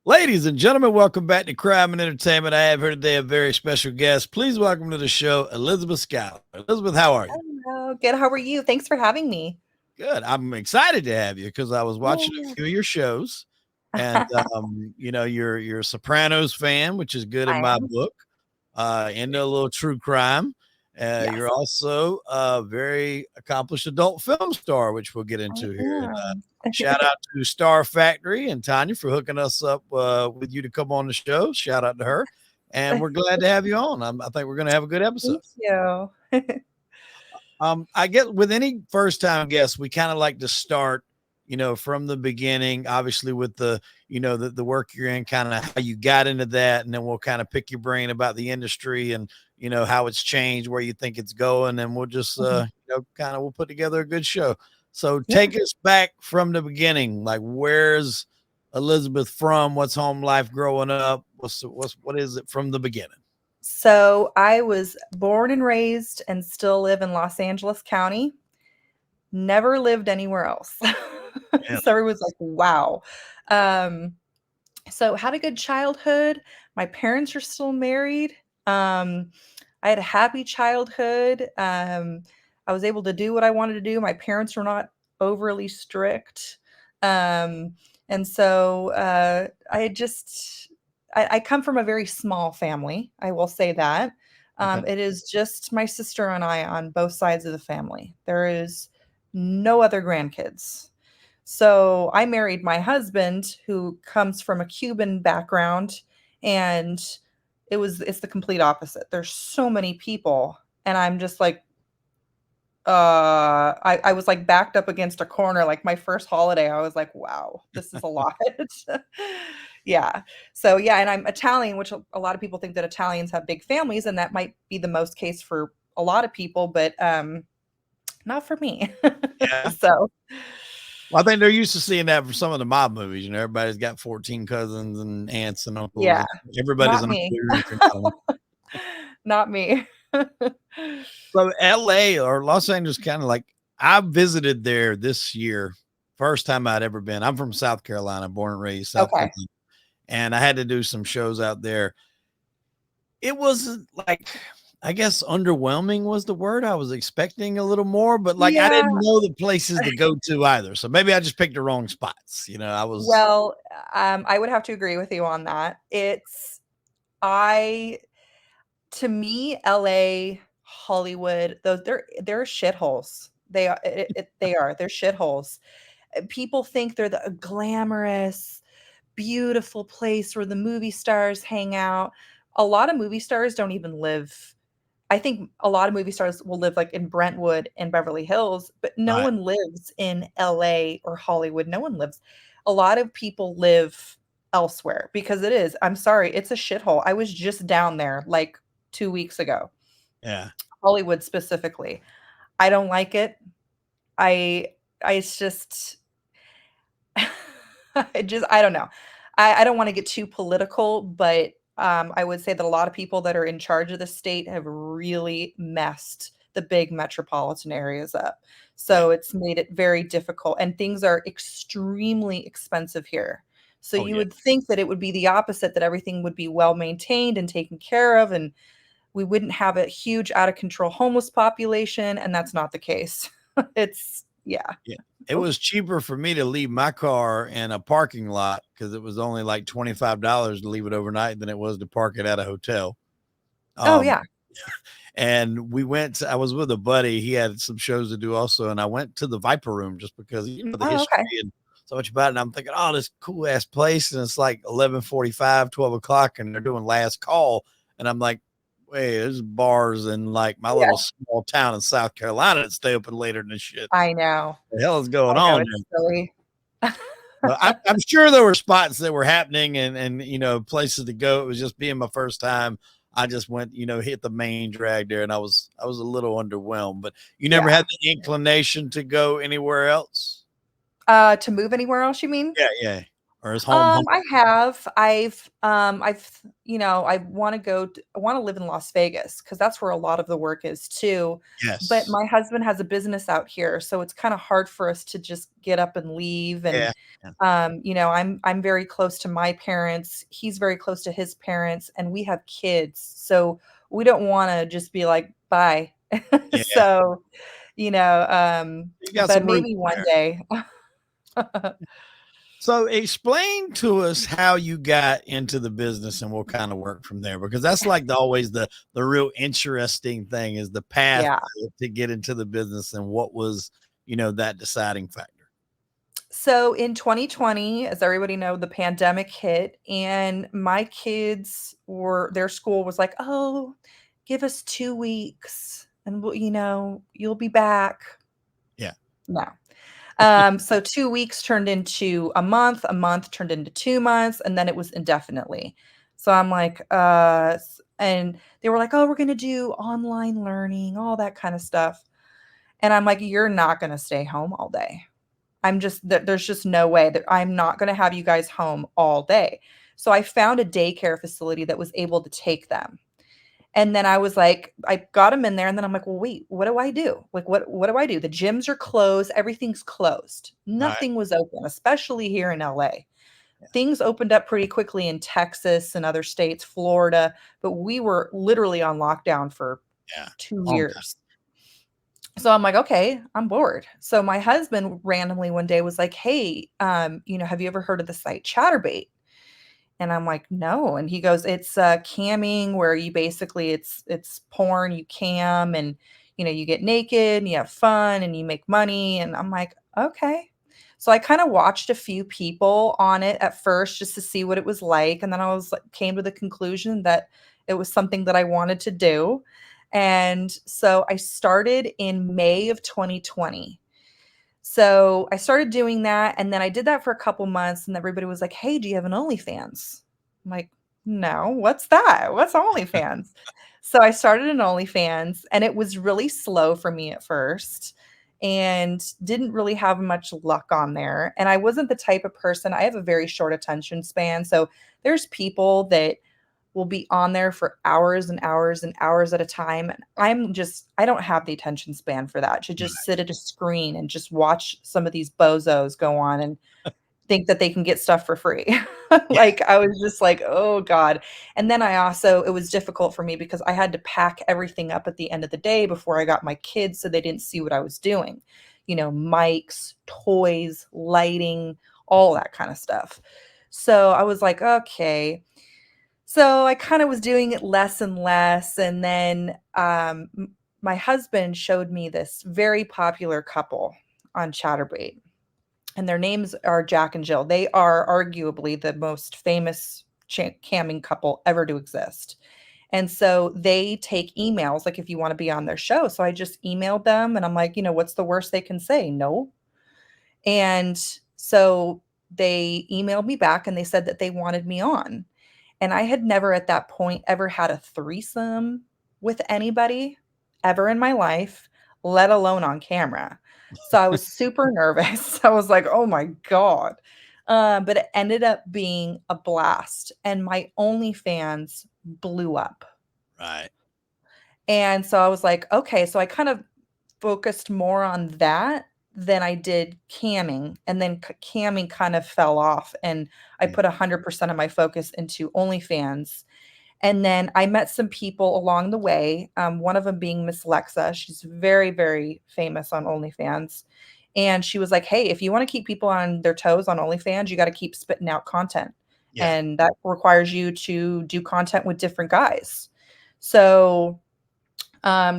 Ladies and gentlemen, welcome back to Crime and Entertainment. I have here today a very special guest. Please welcome to the show, Elizabeth Skylar. Elizabeth, how are you? Hello, good. How are you? Thanks for having me. Good. I'm excited to have you because I was watching a Yeah. few of your shows, and you're a Sopranos fan, which is good in I my am. book. Into a little true crime. You're Yes, also a very accomplished adult film star, which we'll get I into here. And am. shout out to Star Factory and Tanya for hooking us up with you to come on the show. Shout out to her. And we're glad to have you on. I think we're going to have a good episode. Thank you. I get with any first time guest, we kind of like to start, from the beginning, obviously with the work you're in, kind of how you got into that. And then we'll kind of pick your brain about the industry and, how it's changed, where you think it's going. And we'll just, Mhm. we'll put together a good show. So Yeah. take us back from the beginning. Like, where's Elizabeth from? What's home life growing up? What is it from the beginning? So I was born and raised and still live in Los Angeles County. Never lived anywhere else. Yeah. So everyone's like, wow. Um, so had a good childhood. My parents are still married. Um, I had a happy childhood. I was able to do what I wanted to do. My parents were not overly strict. Um, and so I come from a very small family. I will say that. Okay. It is just my sister and I on both sides of the family. There is no other grandkids. So I married my husband, who comes from a Cuban background, and it's the complete opposite. There's so many people, and I'm just like, I was like backed up against a corner. Like my first holiday, I was like, wow, this is a lot. Yeah. So yeah, and I'm Italian, which a lot of people think that Italians have big families, and that might be the most case for a lot of people, but not for me. Yeah. So Well, I think they're used to seeing that for some of the mob movies. Everybody's got 14 cousins and aunts and uncles. yeah, And everybody's not an uncle me. even if you're not one. Not me. So LA or Los Angeles County, like I visited there this year, first time I'd ever been. I'm from South Carolina, born and raised South Okay. Carolina, and I had to do some shows out there. It was like, I guess underwhelming was the word. I was expecting a little more, but like I Yeah. didn't know the places to go to either. So maybe I just picked the wrong spots. I was Well, I would have to agree with you on that. I, to me, LA, Hollywood, those they're shitholes. They are. They're shitholes. People think they're the glamorous, beautiful place where the movie stars hang out. A lot of movie stars don't even live. I think a lot of movie stars will live like in Brentwood and Beverly Hills, but no right. one lives in LA or Hollywood. No one lives. A lot of people live elsewhere because I'm sorry, it's a shithole. I was just down there like 2 weeks ago, Yeah. Hollywood specifically. I don't like it. I, it's just, I don't know. I don't want to get too political, but I would say that a lot of people that are in charge of the state have really messed the big metropolitan areas up. Yeah. So it's made it very difficult, and things are extremely expensive here. So Oh you yeah. would think that it would be the opposite, that everything would be well maintained and taken care of, and we wouldn't have a huge out of control homeless population, and that's not the case. Yeah. Yeah. It was cheaper for me to leave my car in a parking lot because it was only like $25 to leave it overnight than it was to park it at a hotel. Oh, Um, yeah. and I was with a buddy. He had some shows to do also. And I went to the Viper Room just because, the Oh, history okay. and so much about it. And I'm thinking, oh, this cool ass place. And it's like 11:45, 12 o'clock, and they're doing last call. And I'm like, wait, there's bars in like my Yeah. little small town in South Carolina that stay open later than shit. I know. The hell is going I know, on it's silly. well, I'm sure there were spots that were happening and places to go. It was just being my first time. I just went, hit the main drag there, and I was a little underwhelmed. But you never Yeah. had the inclination to go anywhere else. To move anywhere else, you mean? Yeah, yeah. or is home home? I have. I want to live in Las Vegas because that's where a lot of the work is too. But Yes. my husband has a business out here, so it's kind of hard for us to just get up and leave. And Yeah. Yeah. I'm very close to my parents. He's very close to his parents, and we have kids, so we don't want to just be like bye. Yeah. So, You got but some room maybe one there. day. So explain to us how you got into the business and we'll kind of work from there because that's like always the real interesting thing is the path Yeah. to get into the business and what was, that deciding factor. So in 2020, as everybody know, the pandemic hit and my kids their school was like, "Oh, give us 2 weeks and you'll be back." Yeah. No. So 2 weeks turned into a month turned into 2 months, and then it was indefinitely. So I'm like, and they were like, "Oh, we're gonna do online learning, all that kind of stuff." And I'm like, "You're not gonna stay home all day." There's just no way that I'm not gonna have you guys home all day. So I found a daycare facility that was able to take them. And then I was like, I got them in there, and then I'm like, "Well, wait, what do I do? Like, what do I do? The gyms are closed, everything's closed. Right. Nothing was open, especially here in LA. Things opened up pretty quickly in Texas and other states, Florida, but we were literally on lockdown for Yeah. 2 Long time. years. So I'm like, "Okay, I'm bored." So my husband randomly one day was like, "Hey, have you ever heard of the site Chatterbait?" And I'm like, "No." And he goes, "It's camming where you basically it's porn, you cam and you get naked and you have fun and you make money." And I'm like, "Okay." So I kind of watched a few people on it at first just to see what it was like, and then I was like came to the conclusion that it was something that I wanted to do. And so I started in May of 2020. So I started doing that, and then I did that for a couple months, and everybody was like, "Hey, do you have an OnlyFans?" I'm like, "No, what's that? What's OnlyFans?" So I started an OnlyFans, and it was really slow for me at first and didn't really have much luck on there. And I wasn't the type of person, I have a very short attention span. So there's people that will be on there for hours and hours and hours at a time. And I don't have the attention span for that to just sit at a screen and just watch some of these bozos go on and think that they can get stuff for free. Yeah. Like I was just like, "Oh God." And then it was difficult for me because I had to pack everything up at the end of the day before I got my kids so they didn't see what I was doing. Mics, toys, lighting, all that kind of stuff. So I was like, "Okay." So I kind of was doing it less and less. And then my husband showed me this very popular couple on Chatterbait, and their names are Jack and Jill. They are arguably the most famous camming couple ever to exist. And so they take emails, like if you want to be on their show. So I just emailed them and I'm like, what's the worst they can say? No. And so they emailed me back and they said that they wanted me on. And I had never at that point ever had a threesome with anybody ever in my life, let alone on camera. So I was super nervous. I was like, "Oh my God." But it ended up being a blast. And my OnlyFans blew up. Right. And so I was like, okay. So I kind of focused more on that than I did camming. And then camming kind of fell off. And I Mm. put 100% of my focus into OnlyFans. And then I met some people along the way, one of them being Miss Lexa. She's very, very famous on OnlyFans. And she was like, "Hey, if you want to keep people on their toes on OnlyFans, you got to keep spitting out content. Yeah. And that requires you to do content with different guys." So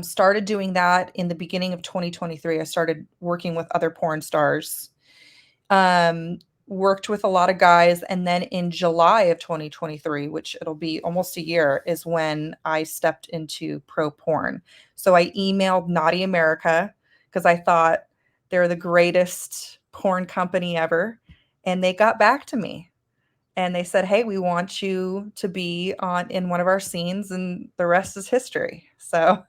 started doing that in the beginning of 2023. I started working with other porn stars, um, worked with a lot of guys, and then in July of 2023, which it'll be almost a year, is when I stepped into pro porn. So I emailed Naughty America because I thought they're the greatest porn company ever, and they got back to me. And they said, "Hey, we want you to be on in one of our scenes," and the rest is history. So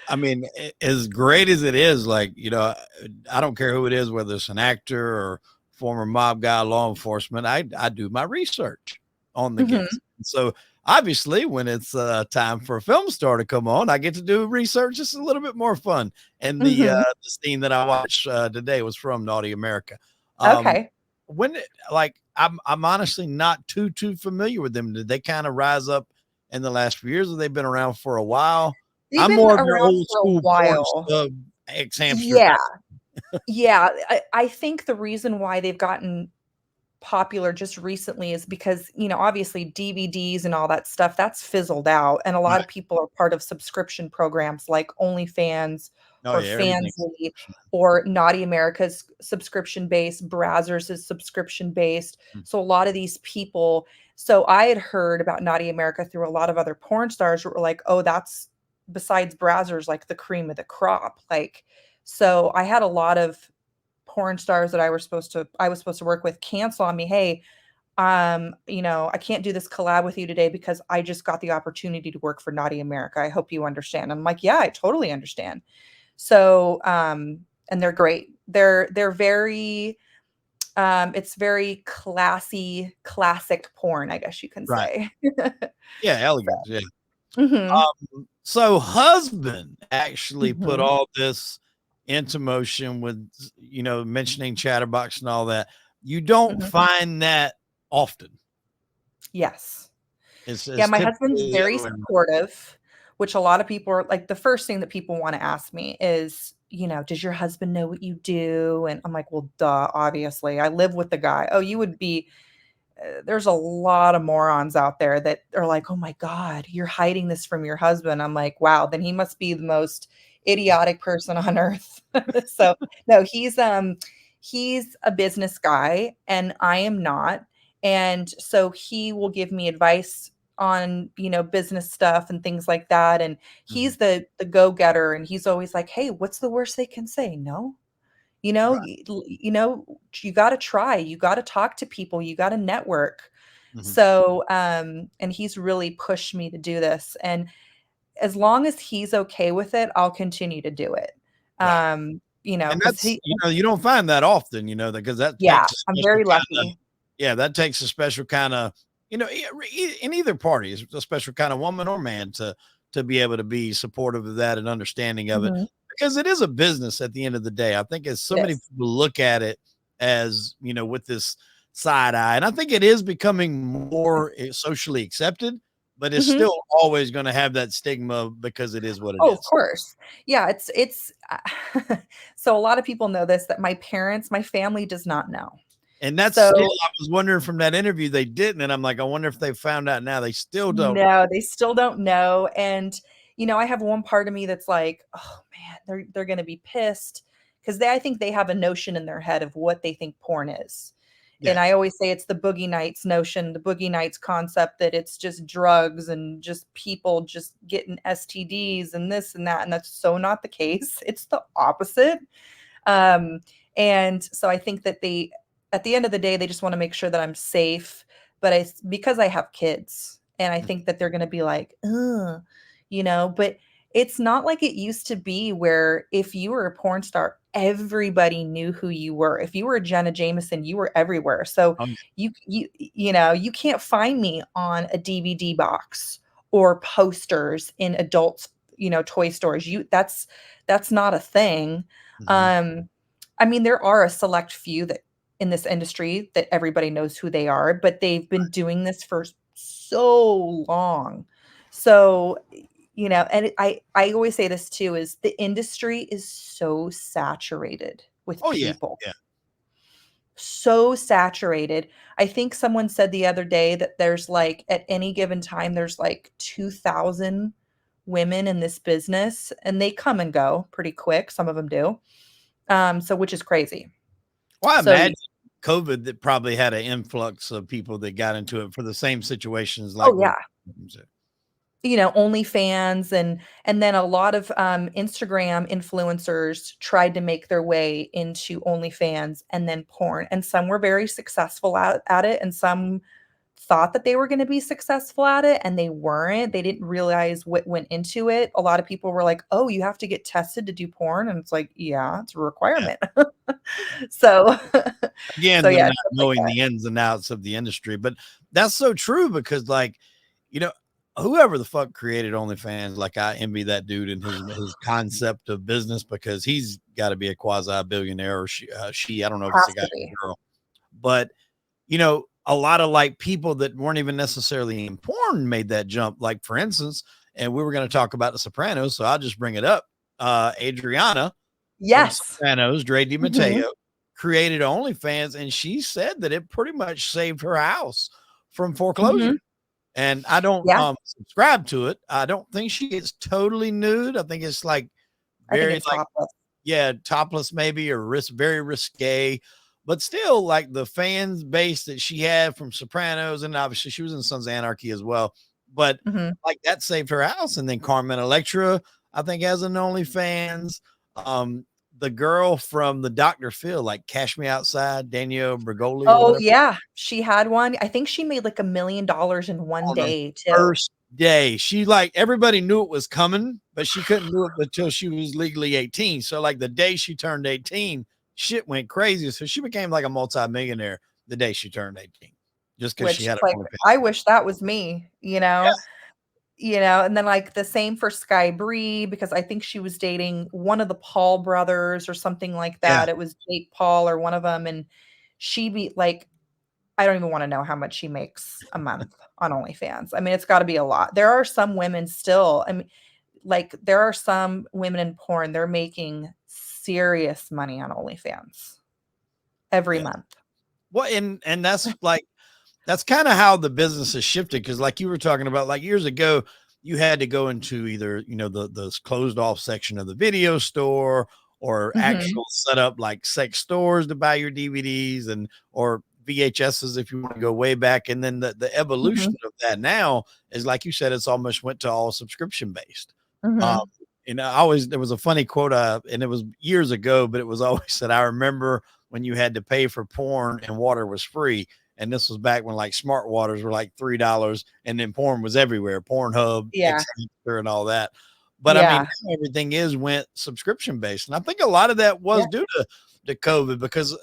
I mean, as great as it is, like, I don't care who it is, whether it's an actor or former mob guy, law enforcement, I do my research on the Mhm. guests. So obviously, when it's time for a film star to come on, I get to do research. It's a little bit more fun. And Mhm. the scene that I watched today was from Naughty America. Um, Okay. when it, like I'm honestly not too familiar with them. Did they kind of rise up in the last few years? Have they been around for a while? They've I'm been more of your around old for a school porn while. stub ex hamster Yeah. guy. Yeah. I think the reason why they've gotten popular just recently is because, obviously DVDs and all that stuff, that's fizzled out. And a lot Right. of people are part of subscription programs like OnlyFans Oh or yeah, everything's Fansly or Naughty America's subscription based, Brazzers is subscription based. mm, So a lot of these people, so I had heard about Naughty America through a lot of other porn stars who were like, oh, that's besides Brazzers, like the cream of the crop. Like, so I had a lot of porn stars that I was supposed to work with cancel on me. Hey, I can't do this collab with you today because I just got the opportunity to work for Naughty America. I hope you understand. I'm like, yeah, I totally understand. So, and they're great. They're very it's very classy, classic porn, I guess you can right. say. Yeah, elegance. Yeah. Mhm. So husband actually put Mhm. all this into motion with mentioning Chatterbox and all that. You don't Mhm. find that often. Yes. Yeah, It's my husband's typically the very other way around. supportive, which a lot of people are like the first thing that people wanna ask me is, "Does your husband know what you do?" And I'm like, "Well, duh, obviously. I live with the guy." Oh, you would be there's a lot of morons out there that are like, "Oh my god, you're hiding this from your husband." I'm like, "Wow, then he must be the most idiotic person on earth." So, no, he's a business guy and I am not. And so he will give me advice on, business stuff and things like that. And Mhm. he's the go-getter and he's always like, "Hey, what's the worst they can say? No?" You know, Right. you, you know, you got to try, you got to talk to people, you got to network. Mhm. So, and he's really pushed me to do this. And as long as he's okay with it, I'll continue to do it. Right. And Because that's you don't find that often, because that yeah, takes a I'm special very kind of lucky. yeah, that takes a special kind of in either party, it's a special kind of woman or man to be able to be supportive of that and understanding of it Mhm. because it is a business at the end of the day. I think as so It many is. people look at it as with this side eye, and I think it is becoming more socially accepted, but it's Mhm. still always going to have that stigma because it is what it Oh, of is. course. Yeah, it's so a lot of people know this, that my family does not know. And that's So still I was wondering from that interview they didn't, and I'm like, I wonder if they found out now. They still don't know. no, they still don't know, and, I have one part of me that's like, "Oh, man, they're gonna be pissed because I think they have a notion in their head of what they think porn is, and Yeah, I always say it's the Boogie Nights notion, the Boogie Nights concept that it's just drugs and just people just getting STDs and this and that, and that's so not the case. It's the opposite. Um, and so I think that at the end of the day, they just want to make sure that I'm safe. But because I have kids, and I mm, think that they're going to be like, ugh, but it's not like it used to be where if you were a porn star, everybody knew who you were. If you were a Jenna Jameson, you were everywhere. So oh, yeah, you can't find me on a DVD box or posters in adults, toy stores. That's not a thing. mhm, um, I mean, there are a select few that in this industry that everybody knows who they are, but they've been doing this for so long. So, and I always say this too is the industry is so saturated with oh, yeah, people. yeah, So saturated. I think someone said the other day that there's like at any given time there's like 2,000 women in this business and they come and go pretty quick. Some of them do. So which is crazy. well, I So imagine COVID that probably had an influx of people that got into it for the same situations like oh what yeah, you said. OnlyFans and then a lot of Instagram influencers tried to make their way into OnlyFans and then porn, and some were very successful at it, and some thought that they were going to be successful at it and they weren't. They didn't realize what went into it. A lot of people were like, "Oh, you have to get tested to do porn," and it's like, yeah, it's a Yeah, requirement. So, so Again, them yeah, not stuff like knowing that. the ins and outs of the industry, but that's so true because, like, you know, whoever the fuck created OnlyFans, like, I envy that dude and his concept of business because he's got to be a quasi billionaire or she. I don't know if it's a Has guy to or be. a girl, but a lot of like people that weren't even necessarily in porn made that jump. Like, for instance, and we were going to talk about the Sopranos, so I'll just bring it up. Adriana from Yes. Sopranos, Dre Mhm. DiMatteo, created OnlyFans, and she said that it pretty much saved her house from foreclosure. Mhm. And I don't Yeah, subscribe to it. I don't think she gets totally nude. I think it's like I think very it's like, topless. yeah, topless maybe, or very risque. But still, like the fans base that she had from Sopranos, and obviously she was in Sons of Anarchy as well. But Mhm. like that saved her house. And then Carmen Electra, I think, has an OnlyFans. Um, the girl from the Dr. Phil, like Cash Me Outside, Danielle Bregoli or Oh, whatever, yeah, she had one. I think she made like $1 million in one on the day too. first day. She like everybody knew it was coming, but she couldn't do it until she was legally 18. So like the day she turned 18, shit went crazy. So she became like a multi-millionaire the day she turned 18, just because she Which, had it like, on I the wish that was me, and then, like, the same for Sky Bree, because I think she was dating one of the Paul brothers or something like yeah. that. It was Jake Paul or one of them, and she be like, I don't even wanna know how much she makes a month on OnlyFans. I mean, it's gotta be a lot. There are some women still, I mean, like, there are some women in porn, they're making serious money on OnlyFans every Yeah. month. Well, and that's like that's kind of how the business has shifted. Cause like you were talking about, like years ago, you had to go into either, the closed off section of the video store or Mhm, actual setup like sex stores to buy your DVDs or VHSs if you want to go way back. And then the mhm, evolution of that now is like you said, it's almost went to all subscription based. Um, mhm. there was a funny quote, and it was years ago, but it was always said, I remember when you had to pay for porn and water was free. And this was back when like smart waters were like $3 and then porn was everywhere, Pornhub, Yeah, Xhamster and all that. But I mean, yeah, everything went subscription based. And I think a lot of that was yeah, due to COVID because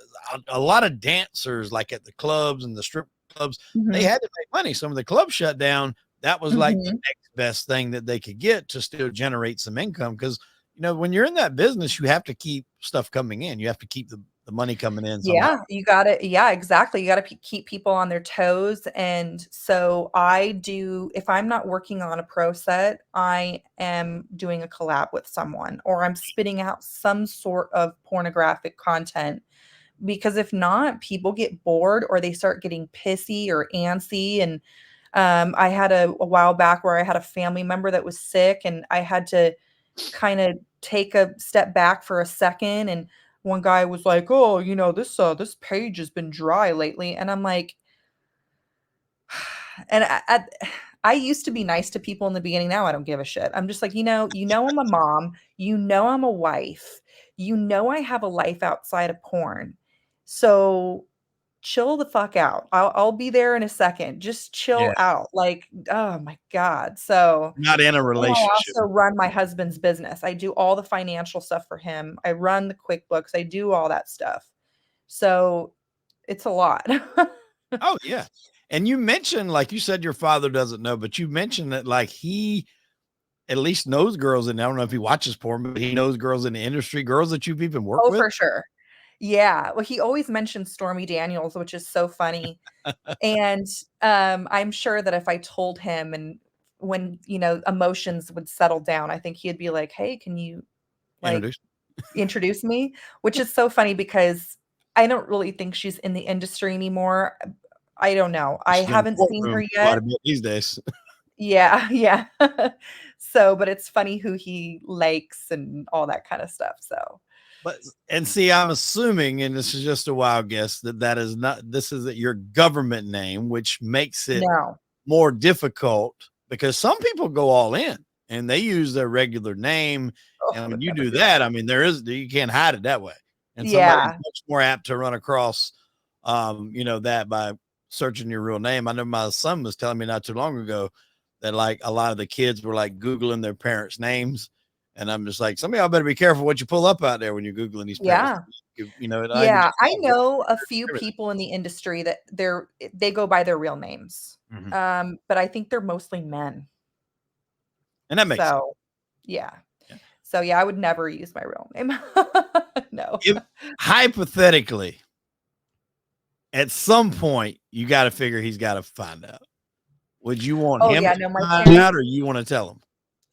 a lot of dancers, like at the clubs and the strip clubs, they mhm, had to make money. Some of the clubs shut down. That was like the mhm. next best thing that they could get to still generate some income. Because, when you're in that business, you have to keep stuff coming in. You have to keep the money coming in somehow. Yeah, you got it. Yeah, exactly. You got to keep people on their toes. And so I do, if I'm not working on a pro set, I am doing a collab with someone or I'm spitting out some sort of pornographic content. Because if not, people get bored or they start getting pissy or antsy. And I had a while back where I had a family member that was sick and I had to kind of take a step back for a second, and one guy was like, "Oh, this page has been dry lately." And I'm like, and I used to be nice to people in the beginning. Now I don't give a shit. I'm just like, I'm a mom, I'm a wife, I have a life outside of porn. So chill the fuck out. I'll be there in a second. Just Yeah. chill out. Like, oh my God. So Not in a and I relationship. also run my husband's business. I do all the financial stuff for him. I run the QuickBooks. I do all that stuff. So it's a lot. Oh, yeah. And you mentioned, like you said, your father doesn't know, but you mentioned that like he at least knows girls, and I don't know if he watches porn, but he knows girls in the industry, girls that you've even worked Oh, with. for sure. Yeah. Well, he always mentions Stormy Daniels, which is so funny. And I'm sure that if I told him and when, emotions would settle down, I think he'd be like, "Hey, can you like Introduced. introduce me?" Which is so funny because I don't really think she's in the industry anymore. I don't know. I She's in the haven't seen her courtroom quite yet. a bit these days. Yeah, yeah. So, but it's funny who he likes and all that kind of stuff, so But and see, I'm assuming, and this is just a wild guess, that is not this is your government name, which makes it no. more difficult because some people go all in and they use their regular name. Oh, I And when would you never do do that, that. I mean, you can't hide it that way. And somebody's Yeah. much more apt to run across, that by searching your real name. I know my son was telling me not too long ago that like a lot of the kids were like Googling their parents' names. And I'm just like, some of y'all better be careful what you pull up out there when you're Googling these parents Yeah. I Yeah, just I love know a few everything. people in the industry that they go by their real names. Mhm. But I think they're mostly men. And that makes sense. So, yeah. Yeah. So, yeah, I would never use my real name. No. If hypothetically, at some point, you got to figure he's got to find out. Would you want Oh, him yeah, to no, my find parents out, or you want to tell him?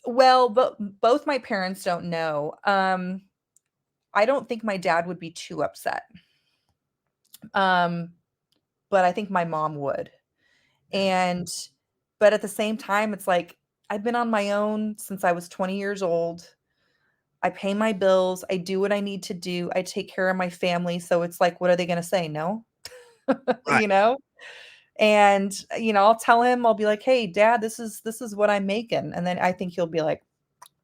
well, but both my parents don't know. I don't think my dad would be too upset. Um, but I think my mom would. Yeah. And but at the same time, it's like I've been on my own since I was 20 years old. I pay my bills, I do what I need to do, I take care of my family, so it's like, what are they gonna say? No? Right. You know? And, I'll tell him, I'll be like, "Hey, dad, this is what I'm making." And then I think he'll be like,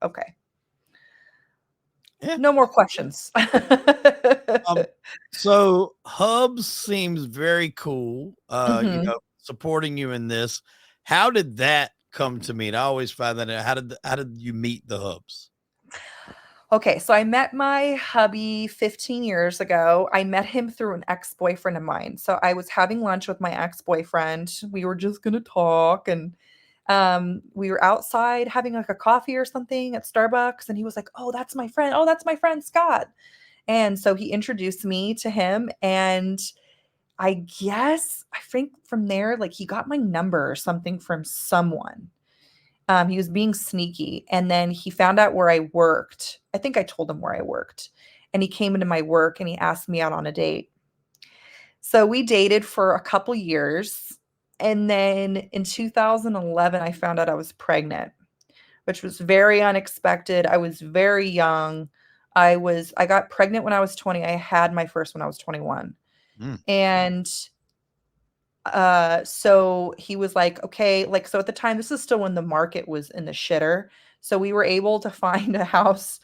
"Okay, Yeah. no more questions." Um, so Hubs seems very cool. Mhm. Supporting you in this. How did that come to meet? I always find that out. How did you meet the Hubs? Okay, so I met my hubby 15 years ago. I met him through an ex-boyfriend of mine. So I was having lunch with my ex-boyfriend. We were just gonna talk, and we were outside having like a coffee or something at Starbucks, and he was like, "Oh, that's my friend. Oh, that's my friend Scott." And so he introduced me to him, and I think from there, like he got my number or something from someone. He was being sneaky, and then he found out where I worked. I think I told him where I worked, and he came into my work and he asked me out on a date. So we dated for a couple years, and then in 2011, I found out I was pregnant, which was very unexpected. I was very young. I got pregnant when I was 20. I had my first when I was 21. Mm. And so he was like, okay, like, so at the time, this is still when the market was in the shitter. So we were able to find a house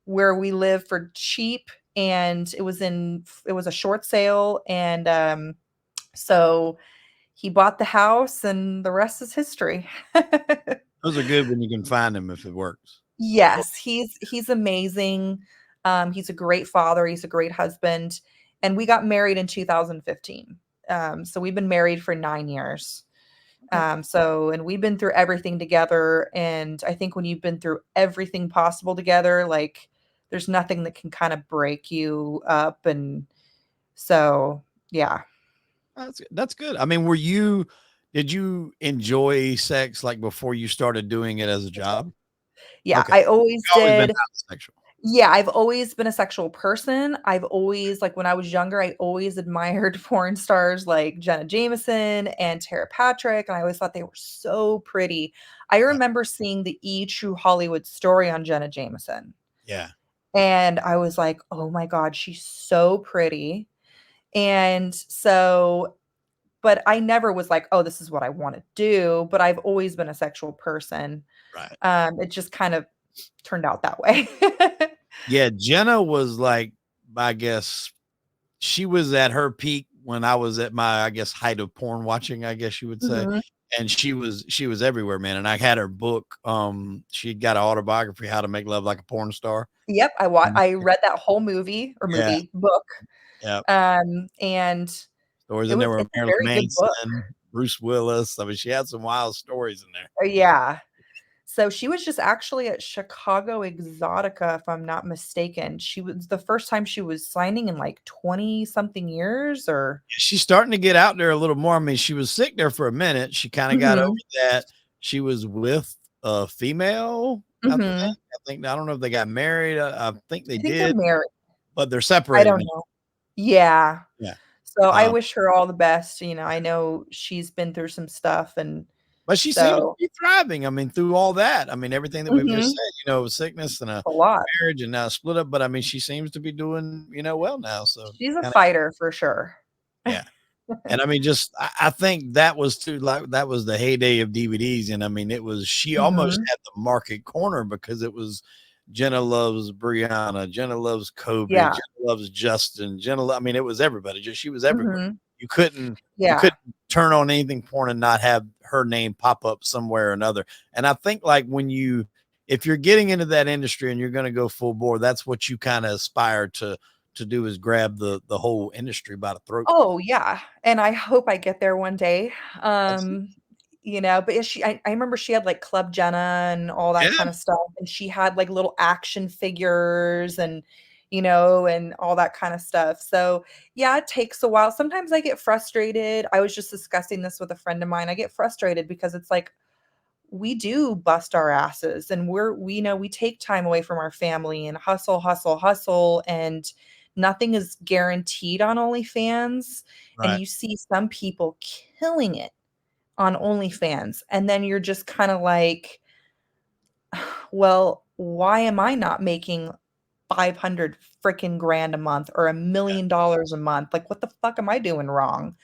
where we live for cheap, and it was a short sale. And so he bought the house, and the rest is history. Those are good when you can find them if it works. Yes, he's amazing. He's a great father, he's a great husband, and we got married in 2015. So we've been married for 9 years. Okay. And we've been through everything together, and I think when you've been through everything possible together, like, there's nothing that can kind of break you up, and so, yeah. That's good. I mean, did you enjoy sex like before you started doing it as a job? Yeah, Okay. I always You've always been did. sexual. Yeah, I've always been a sexual person. I've always like, when I was younger, I always admired porn stars like Jenna Jameson and Tara Patrick, and I always thought they were so pretty. I Right. remember seeing the True Hollywood Story on Jenna Jameson, Yeah. and I was like, "Oh my god, she's so pretty." And so but I never was like, "Oh, this is what I wanna do," but I've always been a sexual person. Right. It just kind of turned out that way. Yeah. Jenna was like, I guess she was at her peak when I was at my, I guess, height of porn watching, I guess you would say. Mhm. And she was everywhere, man. And I had her book. She got an autobiography, How to Make Love Like a Porn Star. Yep, Mhm. I read that whole Yeah. book, Yeah. and Stories in there were it's a Marilyn very good book. Manson, Bruce Willis. I mean, she had some wild stories in there. Yeah. So she was just actually at Chicago Exotica, if I'm not mistaken. She was the first time she was signing in, like, 20 something years, or She's starting to get out there a little more. I mean, she was sick there for a minute. She kind of got over Mhm, that. She was with a female, I think. mhm. I don't know if they got married. I think they I think they're did, married. but they're I separated don't now. know. Yeah. Yeah. So I Um, wish her all the best. I know she's been through some stuff, and but she seems to so be thriving. I mean, through all that. I mean, everything that we've just Mhm. said, sickness and a A lot. marriage and now a split up. But I mean, she seems to be doing, well now. So She's a kind of, fighter for sure. yeah. And I mean, just I think that was too, like, that was the heyday of DVDs, and I mean, she almost Mhm. had the market corner because it was Jenna loves Brianna, Jenna loves Kobe, Yeah. Jenna loves Justin, I mean, it was everybody. Just she was everywhere. Mhm. You couldn't Yeah. turn on anything porn and not have her name pop up somewhere or another. And I think like if you're getting into that industry and you're going to go full bore, that's what you kind of aspire to to do is grab the whole industry by the throat. Oh, yeah, and I hope I get there one day. That's But is I remember she had, like, Club Jenna and all that yeah, kinda stuff, and she had, like, little action figures and, and all that kinda stuff. So, yeah, it takes a while. Sometimes I get frustrated. I was just discussing this with a friend of mine. I get frustrated because it's like, we do bust our asses and we take time away from our family and hustle, hustle, hustle, and nothing is guaranteed on OnlyFans. And right. you see some people killing it on OnlyFans. And then you're just kind of like, well, why am I not making 500 freaking grand a month or $1 million a month? Like, what the fuck am I doing wrong?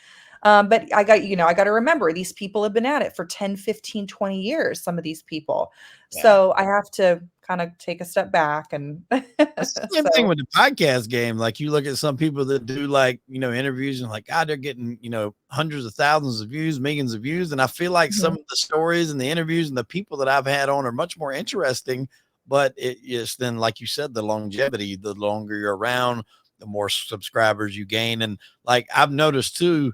But I got to remember these people have been at it for 10, 15, 20 years, some of these people. Yeah. So I have to kind of take a step back. And That's the same thing so, with the podcast game. Like you look at some people that do like, interviews and like, God, they're getting, hundreds of thousands of views, millions of views. And I feel like some mhm, of the stories and the interviews and the people that I've had on are much more interesting. But it is then, like you said, the longevity, the longer you're around, the more subscribers you gain. And like I've noticed too,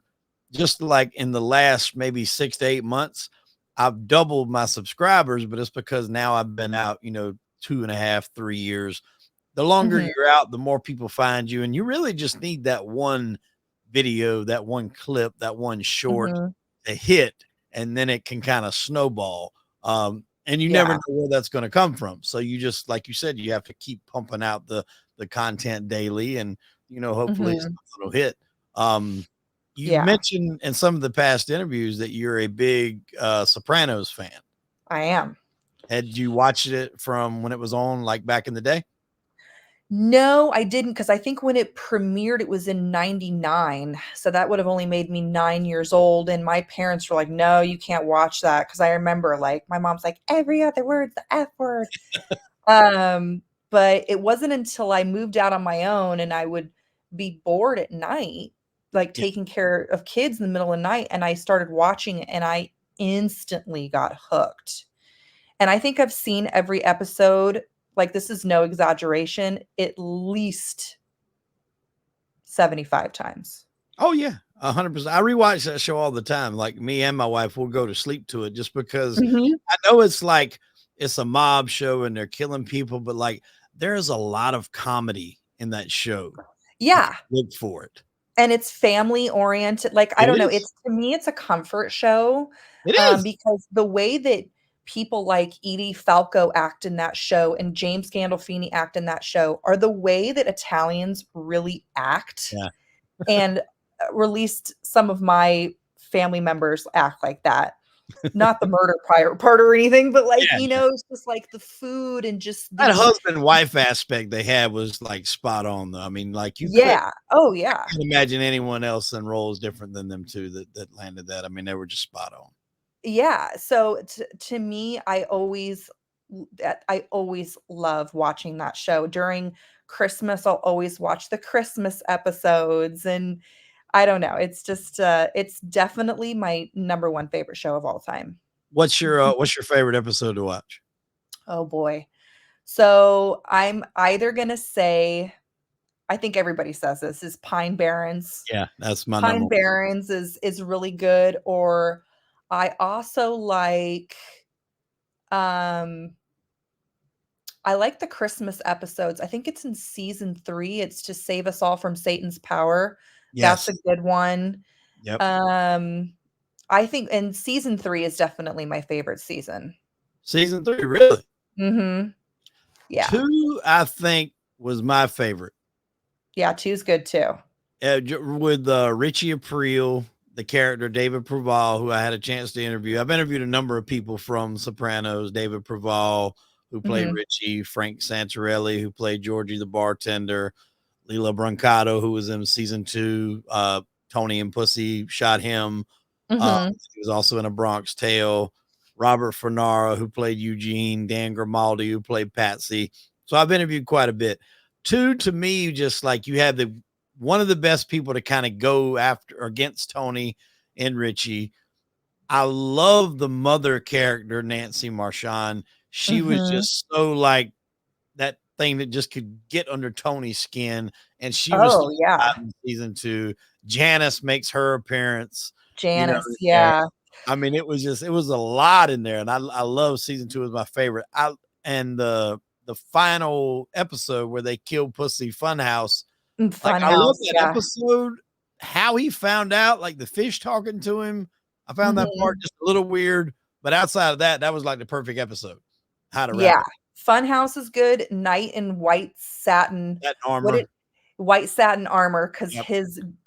just like in the last maybe 6 to 8 months, I've doubled my subscribers, but it's because now I've been out, 2.5, 3 years. The longer mhm, you're out, the more people find you. And you really just need that one video, that one clip, that one short mhm, to hit, and then it can kind of snowball. And you never yeah, know where that's going to come from. So you just, like you said, you have to keep pumping out the content daily, and hopefully mhm, something will hit. Um, you yeah, mentioned in some of the past interviews that you're a big Sopranos fan. I am. Had you watched it from when it was on, like back in the day? No, I didn't, because I think when it premiered, it was in '99, so that would have only made me 9 years old, and my parents were like, "No, you can't watch that." Because I remember, like, my mom's like, "Every other word's the F word." Um, but it wasn't until I moved out on my own and I would be bored at night, like, Yeah. taking care of kids in the middle of the night, and I started watching it, and I instantly got hooked. And I think I've seen every episode, like, this is no exaggeration, at least 75 times. Oh yeah, 100%. I rewatch that show all the time. Like me and my wife will go to sleep to it just because Mhm. I know it's like it's a mob show and they're killing people, but like there's a lot of comedy in that show if Yeah, you look for it. and it's family oriented, like, I It don't know, is. it's to me, it's a comfort show, It is. because the way that people like Edie Falco act in that show and James Gandolfini act in that show are the way that Italians really act, Yeah. and, released some of my family members act like that. Not the murder part or anything, but, like, Yeah. it's just, like, the food and just That the husband wife aspect they had was like spot on though. I mean, like you could yeah. Oh, yeah. not imagine anyone else in roles different than them two that landed that. I mean, they were just spot on. Yeah, so to me, I always love watching that show. During Christmas, I'll always watch the Christmas episodes, and I don't know, it's just, it's definitely my number 1 favorite show of all time. What's your favorite episode to watch? Oh, boy. So, I'm either gonna say, I think everybody says this, is Pine Barrens. Yeah, that's my number Pine one. Barrens is really good, or I also um I like the Christmas episodes. I think it's in season 3, it's To Save Us All from Satan's Power. That's a Yes. good one. Yep. Um, I think and season 3 is definitely my favorite season. Season 3, really? Mhm. Yeah. 2, I think, was my favorite. Yeah, two's good too. With Richie Aprile, the character David Preval, who I had a chance to interview. I've interviewed a number of people from Sopranos. David Preval, who played Mhm. Richie, Frank Santarelli, who played Georgie the bartender, Lila Brancato, who was in season 2. Tony and Pussy shot him. Mhm. He was also in A Bronx Tale. Robert Fornara, who played Eugene, Dan Grimaldi, who played Patsy. So I've interviewed quite a bit. 2, to me, just like you have the one of the best people to kind of go after or against Tony and Richie. I love the mother character, Nancy Marchand. She was Mhm. just so like that thing that just could get under Tony's skin, and she was Oh, yeah. in season 2. Janice makes her appearance, Janice, there. yeah. I mean, it was a lot in there, and I love season 2 is my favorite. And the final episode where they kill Pussy Funhouse, like, I love Funhouse, that yeah. episode. How he found out, like, the fish talking to him, I found that part Mhm. just a little weird, but outside of that, that was, like, the perfect episode. How to wrap Yeah. it. Funhouse is good. Knight in white satin. That What armor. it white satin armor, 'cause Yep.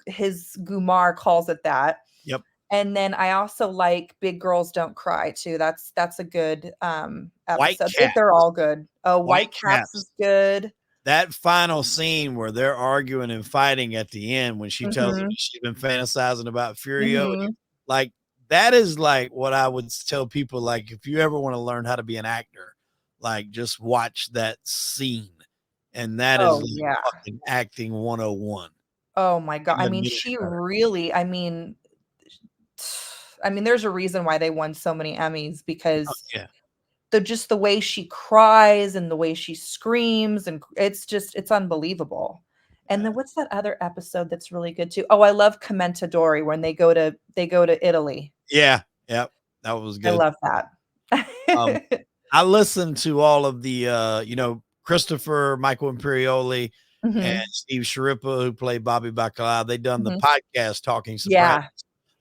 his Gumar calls it that. Yep. And then I also like Big Girls Don't Cry too. That's a good, White episode. They're Caps. all good. Oh, White White Caps Caps. is good. That final scene where they're arguing and fighting at the end when she tells him Mhm. that she's been fantasizing about Furiotti, Mhm. like, that is, like, what I would tell people, like, if you ever wanna learn how to be an actor, like, just watch that scene, and that is, Oh, like, yeah. fucking acting 101 Oh my god. in I a mean, movie she theater. really I mean, there's a reason why they won so many Emmys Oh, because yeah. the way she cries and the way she screams and it's unbelievable. And Yeah. then what's that other episode that's really good too? Oh, I love Commentadori when they go to Italy. Yeah, yep, that was I good. love that. Um, I listened to all of the, Christopher, Michael Imperioli, and Mhm, Steve Sciarippa, who played Bobby Bacala. They done the mhm. podcast Talking Sopranos. Yeah,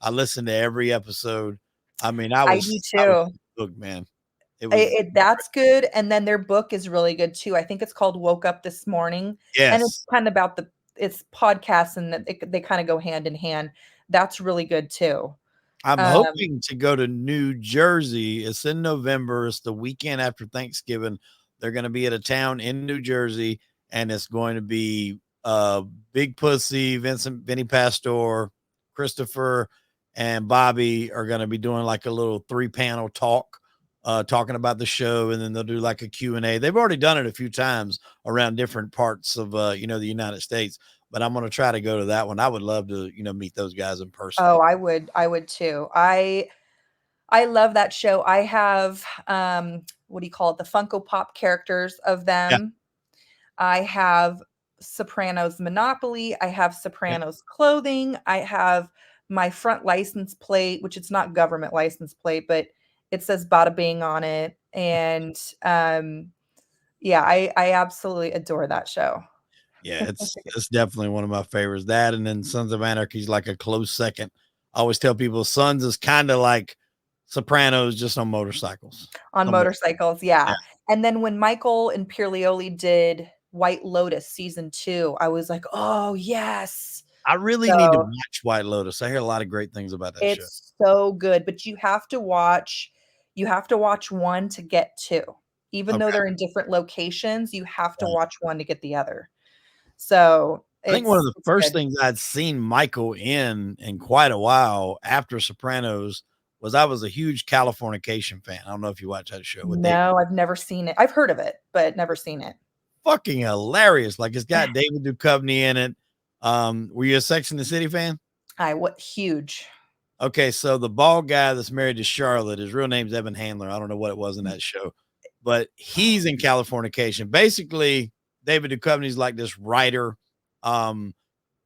I listened to every episode. I mean, I do I was too. hooked, man. It It was it that's good, and then their book is really good too. I think it's called Woke Up This Morning, and it's yes. kind of about it's podcasts and that they kinda go hand in hand. That's really good too. I'm Um, hoping to go to New Jersey. It's in November. It's the weekend after Thanksgiving. They're gonna be at a town in New Jersey, and it's going to be, Big Pussy, Vinny Pastor, Christopher, and Bobby are gonna be doing, like, a little 3-panel talk, talking about the show, and then they'll do, like, a Q&A. They've already done it a few times around different parts of, the United States, but I'm gonna try to go to that one. I would love to, meet those guys in person. oh, I would too. I love that show. I have, what do you call it? The Funko Pop characters of Yeah, them. I have Sopranos Monopoly. I have yeah. Sopranos clothing. I have my front license plate, which it's not government license plate, but it says Bada Bing on it. And yeah, I absolutely adore that show. Yeah, it's definitely one of my favorites. That and then Sons of Anarchy is like a close second. I always tell people Sons is kinda like Sopranos just on motorcycles. On Somewhat. motorcycles, Yeah. yeah. And then when Michael and Imperioli did White Lotus season 2, I was like, "Oh, yes." I really need to So, watch White Lotus. I hear a lot of great things about that show. it's so good, but you have to watch 1 to get 2. Even though Okay. they're in different locations, you have to Right. watch 1 to get the other. So, I think one of the it's first good. things I'd seen Michael in quite a while after Sopranos was I was a huge Californication fan. I don't know if you watch that show with David. No, I've never seen it. I've heard of it, but never seen it. Fucking hilarious. Like, it's got David Duchovny in it. Were you a Sex and the City fan? What huge. Okay, so the bald guy that's married to Charlotte, his real name's Evan Handler. I don't know what it was in that show, but he's in Californication. Basically, David Duchovny's like this writer. Um,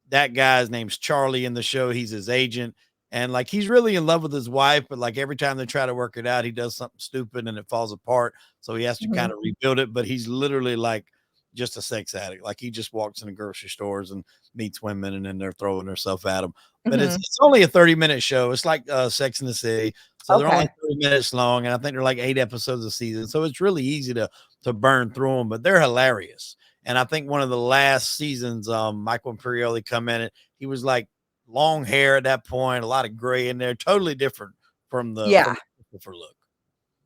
that guy's name's Charlie in the show. He's his agent. And like he's really in love with his wife, but like every time they try to work it out, he does something stupid and it falls apart. So he has to kind Mhm, of rebuild it. But he's literally like just a sex addict. Like he just walks into grocery stores and meets women and then they're throwing herself at him. But it's mhm. it's only a 30-minute show. It's like Sex in the City. So they're only Okay. 30 minutes long, and I think they're like 8 episodes a season. So it's really easy to burn through them, but they're hilarious. And I think one of the last seasons, Michael Imperioli come in it. He was like long hair at that point, a lot of gray in there, totally different from the Yeah. Christopher look.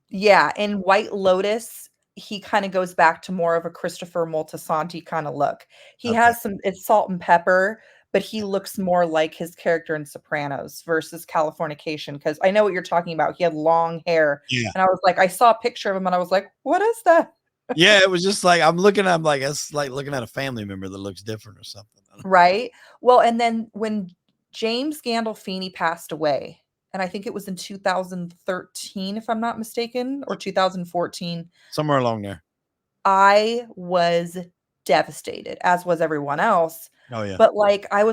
Yeah, in White Lotus, he kinda goes back to more of a Christopher Moltisanti kinda look. He Okay. has some it's salt and pepper, but he looks more like his character in Sopranos versus Californication. Because I know what you're talking about. He had long hair, Yeah. and I was like I saw a picture of him, and I was like, "What is that?" Yeah, it was just like I'm like, it's like looking at a family member that looks different or something. Right? Well, and then when James Gandolfini passed away, and I think it was in 2013, if I'm not mistaken, or 2014. Somewhere along there. I was devastated, as was everyone else. Oh yeah. But I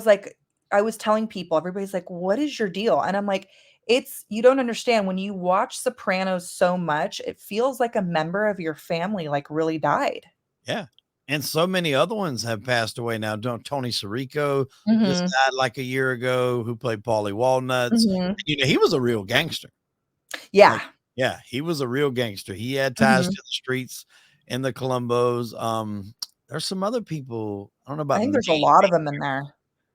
was telling people, everybody's like, "What is your deal?" And I'm like, it's you don't understand when you watch Sopranos so much, it feels like a member of your family like really died. Yeah. And so many other ones have passed away now. Don't Tony Sirico just Mhm. died like a year ago, who played Paulie Walnuts. Mhm. You know, he was a real gangster. Yeah. Like, yeah, he was a real gangster. He had ties to Mhm. the streets in the Columbos. There's some other people. I don't know I about think name. there's a lot of them in there.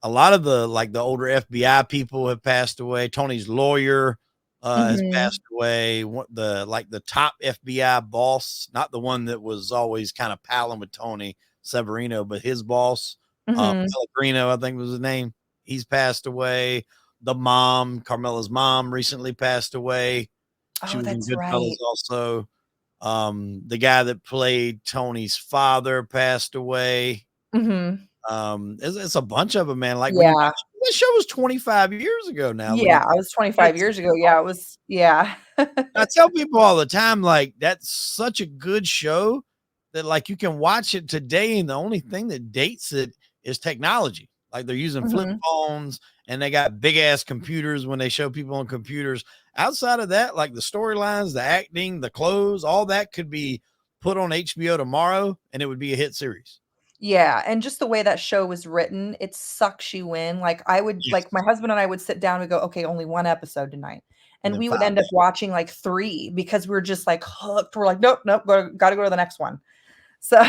A lot of the like the older FBI people have passed away. Tony's lawyer has Mhm. passed away. What the top FBI boss, not the one that was always kind of palling with Tony Severino, but his boss, Mhm. Pellegrino, I think was his name. He's passed away. The mom, Carmela's mom, recently passed away. She Oh, was in that's Goodfellas right. also. The guy that played Tony's father passed away. Mhm. It's a bunch of them, man. Like when you Yeah. watch this show was 25 years ago now. When Yeah, you I was 25 it's years ago. Yeah, it was yeah. I tell people all the time, like that's such a good show that like you can watch it today, and the only thing that dates it is technology. Like they're using flip Mhm. phones and they got big ass computers when they show people on computers. Outside of that, like the storylines, the acting, the clothes, all that could be put on HBO tomorrow and it would be a hit series. Yeah, and just the way that show was written, it sucks you in. Like, I would like, my Yes. husband and I would sit down and go, "Okay, only 1 episode tonight." And And then we five. would end up watching, like, 3 because we're just, like, hooked. We're like, "Nope, nope, gotta go to the next one." So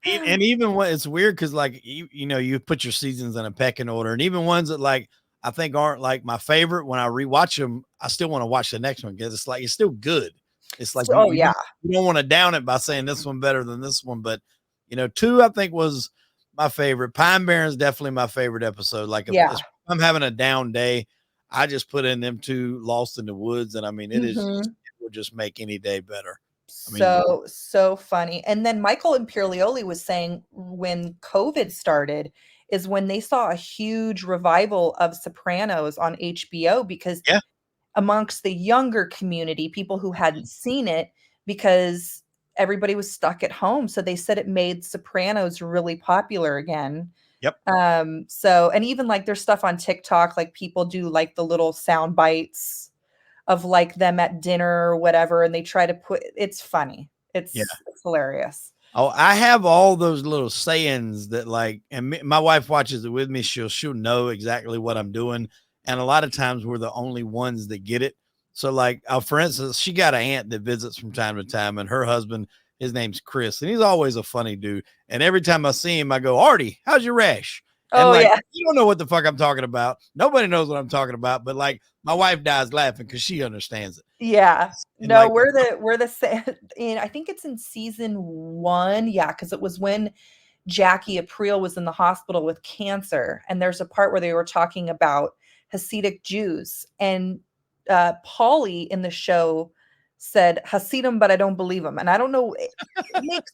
And even when it's weird because like you know you put your seasons in a pecking order, and even ones that like I think aren't like my favorite, when I rewatch them I still want to watch the next one because it's like it's still good. It's like oh, yeah. you don't want to down it by saying this one better than this one, but you know, two I think was my favorite. Pine Barren's definitely my favorite episode. Like Yeah. if I'm having a down day, I just put in them two, Lost in the Woods, and I mean Mhm. it will just make any day better. I mean, So, so funny. And then Michael Imperioli was saying when COVID started is when they saw a huge revival of Sopranos on HBO because yeah, amongst the younger community, people who hadn't seen it because everybody was stuck at home. So they said it made Sopranos really popular again. yep. So and even like there's stuff on TikTok, like people do like the little sound bites of like them at dinner or whatever, and they try to put it's funny. Yeah. It's hilarious. Oh, I have all those little sayings that like, and my wife watches it with me. She'll know exactly what I'm doing, and a lot of times we're the only ones that get it. So, like, for instance, she got an aunt that visits from time to time, and her husband, his name's Chris, and he's always a funny dude. And every time I see him, I go, "Artie, how's your rash?" And Oh like, yeah. you don't know what the fuck I'm talking about. Nobody knows what I'm talking about, but like, my wife dies laughing because she understands it. Yeah. And No, like, we're the same in I think it's in season 1. Yeah, because it was when Jackie Aprile was in the hospital with cancer, and there's a part where they were talking about Hasidic Jews, and Paulie in the show said Hasidim, but I don't believe him, and I don't know. It makes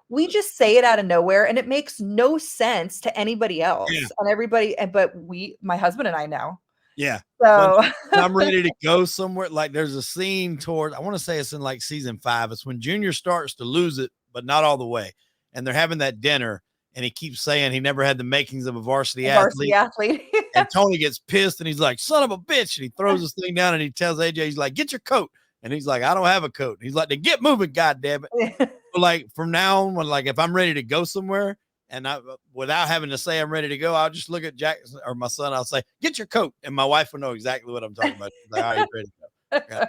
we just say it out of nowhere, and it makes no sense to anybody yeah, else, and everybody. But my husband and I know. yeah. When So when I'm ready to go somewhere, like there's a scene toward I want to say it's in like season 5. It's when Junior starts to lose it, but not all the way. And they're having that dinner, and he keeps saying he never had the makings of a varsity a varsity athlete. athlete. And Tony gets pissed and he's like, son of a bitch. And he throws this thing down and he tells AJ, he's like, get your coat. And he's like, I don't have a coat. And he's like, then get moving, God damn it. But like from now on, when like if I'm ready to go somewhere and I without having to say I'm ready to go, I'll just look at Jack or my son. I'll say, "Get your coat," and my wife will know exactly what I'm talking about. She's like, "All right, he's ready to go."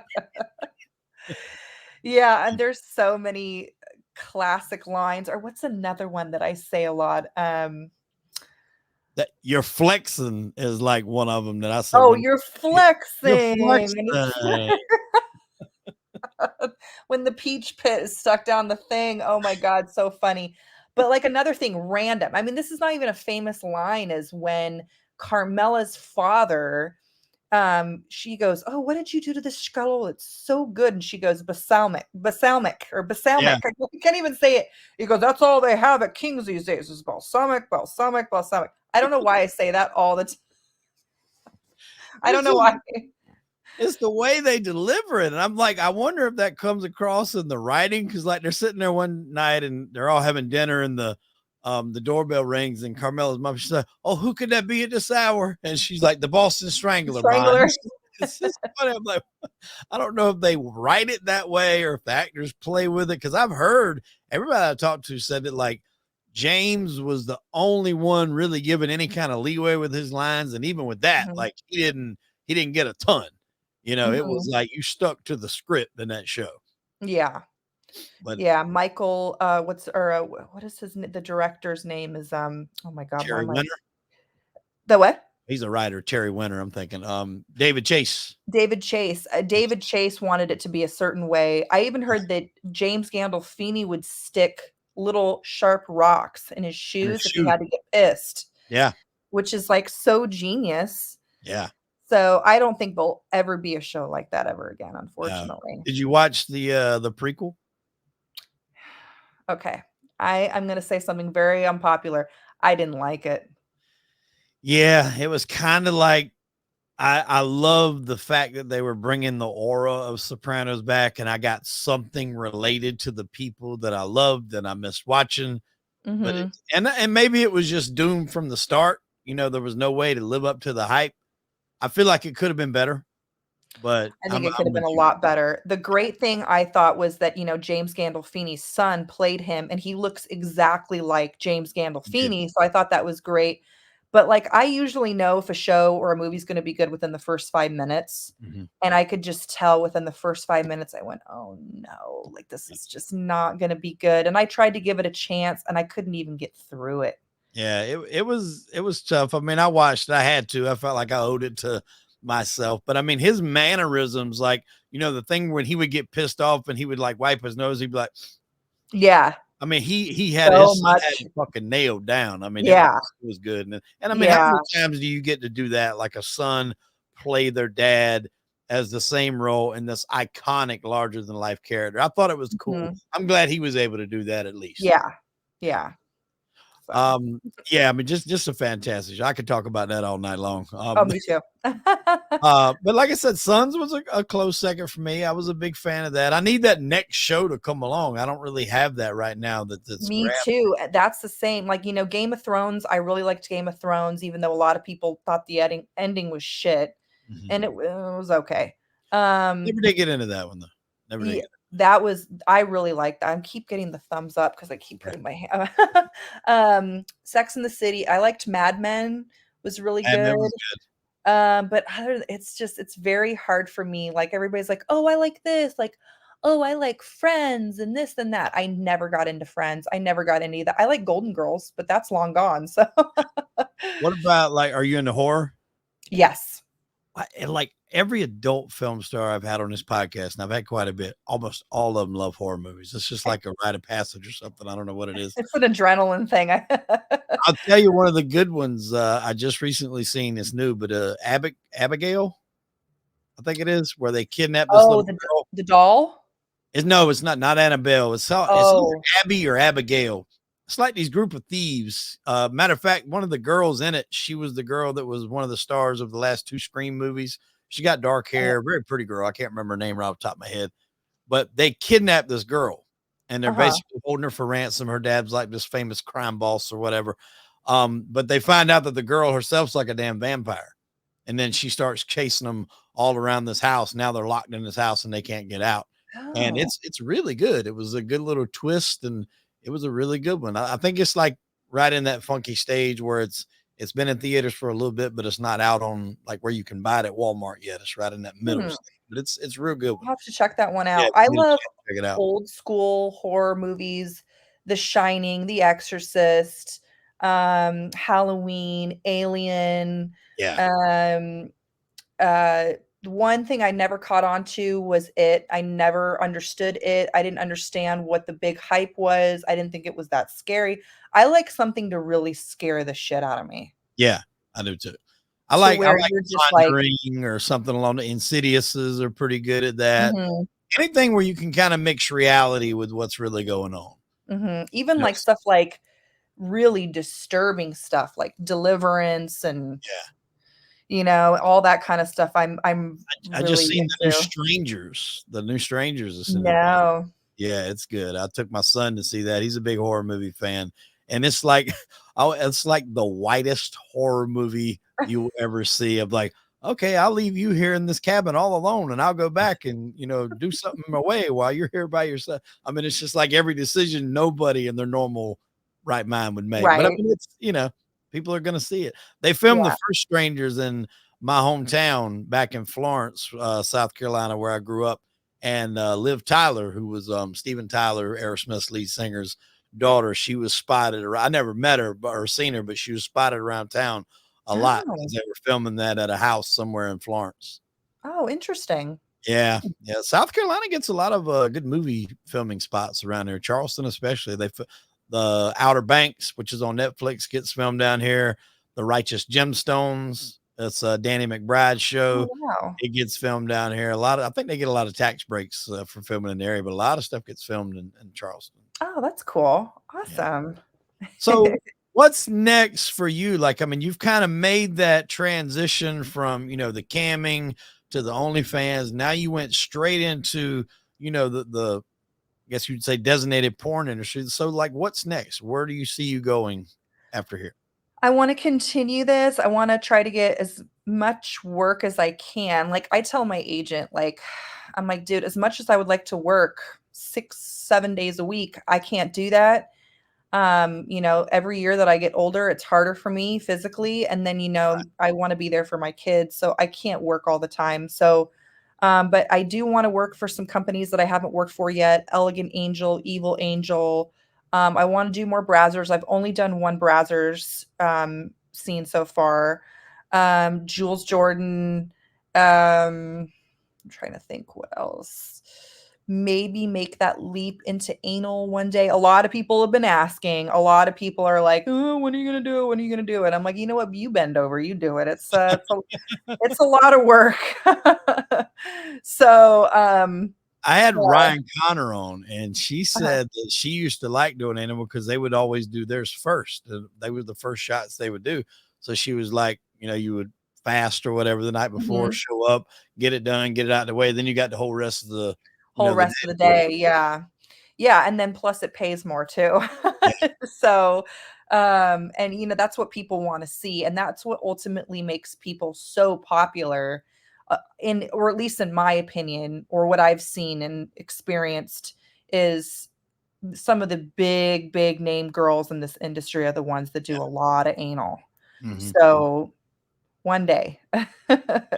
Yeah. Yeah, and there's so many classic lines, or what's another one that I say a lot? That you're flexing is like one of them that I say "Oh, when you're you're flexing," and flexing. when the peach pit is stuck down the thing, oh my god, so funny. But, like, another thing, random, I mean, this is not even a famous line, is when Carmela's father, she goes, "Oh, what did you do to this scuttle? It's so good." And she goes, balsamic or Yeah. balsamic. I can't even say it. He goes, "That's all they have at King's these days is balsamic, balsamic, balsamic." I don't know why I say that all the time. I don't This know is why. It's the way they deliver it. And I'm like, I wonder if that comes across in the writing. Cause like they're sitting there one night and they're all having dinner and the doorbell rings and Carmela's mom, she's like, oh, who could that be at this hour? And she's like, the Boston Strangler, Ma. Strangler. It's just funny. I'm like, I don't know if they write it that way or if the actors play with it. Cause I've heard everybody I talked to said that like James was the only one really given any kind of leeway with his lines. And even with that, Mhm. like he didn't get a ton. It was Mhm. like you stuck to the script in that show. Yeah. But Yeah, Michael, what is the director's name is, oh my god, why Terry am I Winter, the what? he's a writer. Terry Winter, I'm thinking. David Chase. David Chase. David Chase wanted it to be a certain way. I even heard that James Gandolfini would stick little sharp rocks in his And shoes if he shoot. had to get pissed, Yeah, which is, like, so genius. yeah. So, I don't think there'll ever be a show like that ever again, unfortunately. Did you watch the prequel? Okay. I'm gonna say something very unpopular. I didn't like it. Yeah, it was kind of like I love the fact that they were bringing the aura of Sopranos back, and I got something related to the people that I loved and I missed watching. But it Mhm. and maybe it was just doomed from the start. There was no way to live up to the hype. I feel like it could have been better, but I think I'm it could have with been a you. lot better. The great thing I thought was that, James Gandolfini's son played him, and he looks exactly like James Did. Gandolfini, so I thought that was great. But, like, I usually know if a show or a movie's gonna be good within the first 5 minutes, Mhm. and I could just tell within the first 5 minutes, I went, "Oh, no, like, this is just not gonna be good," and I tried to give it a chance, and I couldn't even get through it. Yeah, it was tough. I mean, I watched it. I had to. I felt like I owed it to myself. But I mean, his mannerisms, like, the thing when he would get pissed off and he would like wipe his nose, he'd be like, Yeah, I mean, he had so his son had much. it fucking nailed down. I mean, Yeah, it was good. And I mean, how yeah, many times do you get to do that? Like a son play their dad as the same role in this iconic larger than life character. I thought it was cool. mhm, I'm glad he was able to do that at least. yeah, yeah, so Yeah, I mean, just a fantastic show. I could talk about that all night long. Oh, me too. But like I said, Sons was a close second for me. I was a big fan of that. I need that next show to come along. I don't really have that right now that's Me grabbed. too, that's the same, like, Game of Thrones, I really liked Game of Thrones, even though a lot of people thought the ending was shit, Mhm. and it was okay. Um, Never did get into that one though. Never did yeah, get I really like that. I keep getting the thumbs up because I keep yeah. putting my hand Sex and the City, I liked Mad Men, was really And good. that was But it's very hard for me, like, everybody's like, "Oh, I like this," like, "Oh, I like Friends and this and that." I never got into Friends, I never got any of that. I like Golden Girls, but that's long gone, so what about like are you into horror? Yes. And like every adult film star I've had on this podcast, and I've had quite a bit, almost all of them love horror movies. It's just like a rite of passage or something. I don't know what it is. It's an adrenaline thing. I'll tell you one of the good ones I just recently seen. It's new, but Abigail, I think it is, where they kidnap this Oh, little girl. the doll? No, it's not Annabelle. It's either Oh. Abby or Abigail. It's like these group of thieves. Matter of fact, one of the girls in it, she was the girl that was one of the stars of the last two Scream movies. She got dark hair, very pretty girl. I can't remember her name right off the top of my head, but they kidnapped this girl and they're Uh-huh. basically holding her for ransom. Her dad's like this famous crime boss or whatever. But they find out that the girl herself's like a damn vampire. And then she starts chasing them all around this house. Now they're locked in this house and they can't get out. And Oh. it's really good. It was a good little twist and it was a really good one. I think it's like right in that funky stage where it's been in theaters for a little bit, but it's not out on like where you can buy it at Walmart yet. It's right in that middle Hmm. stage. But it's a real good I'll one. have to check that one Yeah, out. if I you get a love chance, check it out. old school horror movies, The Shining, The Exorcist, Halloween, Alien. Yeah. Um, uh, one thing I never caught on to was It. I never understood It. I didn't understand what the big hype was. I didn't think it was that scary. I like something to really scare the shit out of me, Yeah, I do too. to I where like you're just like, Conjuring or something along the Insidiouses are pretty good at that. mhm, Anything where you can kinda mix reality with what's really going on. mhm. Even You know, like stuff like really disturbing stuff like Deliverance and yeah. you know, all that kind of stuff I'm I just really seen the new into. Strangers. The new Strangers is in the No. Yeah, it's good. I took my son to see that. He's a big horror movie fan, and it's like, oh, it's like the whitest horror movie you will ever see. Of like, okay, I'll leave you here in this cabin all alone, and I'll go back and do something away while you're here by yourself. I mean, it's just like every decision nobody in their normal right mind would make. But I Right. mean, it's people are going to see it. They filmed the Yeah. first Strangers in my hometown back in Florence, South Carolina, where I grew up, and Liv Tyler, who was Steven Tyler, Aerosmith's lead singer's daughter, she was spotted around. I never met her or seen her, but she was spotted around town a lot Oh. because they were filming that at a house somewhere in Florence. Oh, interesting. Yeah, yeah. South Carolina gets a lot of good movie filming spots around here. Charleston, especially. The Outer Banks, which is on Netflix, gets filmed down here. The Righteous Gemstones. That's Danny McBride's Oh, show. wow. It gets filmed down here. I think they get a lot of tax breaks for filming in the area, but a lot of stuff gets filmed in Charleston. Oh, that's cool. Yeah. Awesome. So what's next for you? Like, I mean, you've kind of made that transition from, the camming to the OnlyFans. Now you went straight into, the I guess you'd say designated porn industry. So like, what's next? Where do you see you going after here? I wanna continue this. I wanna try to get as much work as I can. Like, I tell my agent, like, I'm like, "Dude, as much as I would like to work 6, 7 days a week, I can't do that." Every year that I get older, it's harder for me physically, and then, I wanna be there for my kids, so I can't work all the time. So, but I do wanna work for some companies that I haven't worked for yet, Elegant Angel, Evil Angel. I wanna do more Brazzers. I've only done 1 Brazzers, scene so far. Jules Jordan, I'm trying to think what else. Maybe make that leap into anal one day. A lot of people have been asking. A lot of people are like, "Oh, when are you gonna do it? When are you gonna do it?" I'm like, "You know what? You bend over, you do it. It's a lot of work." So, I had yeah. Ryan Connor on, and she Uh-huh. said that she used to like doing animal because they would always do theirs first. They were the first shots they would do. So she was like, you would fast or whatever the night before, Mhm. show up, get it done, get it out of the way. Then you got the whole rest of Whole the day rest of the to do it. day, yeah. Yeah, and then plus it pays more too. Yeah. So, and, that's what people wanna see, and that's what ultimately makes people so popular, in or at least in my opinion, or what I've seen and experienced is some of the big, big name girls in this industry are the ones that do a lot of anal. Mhm. So, one day.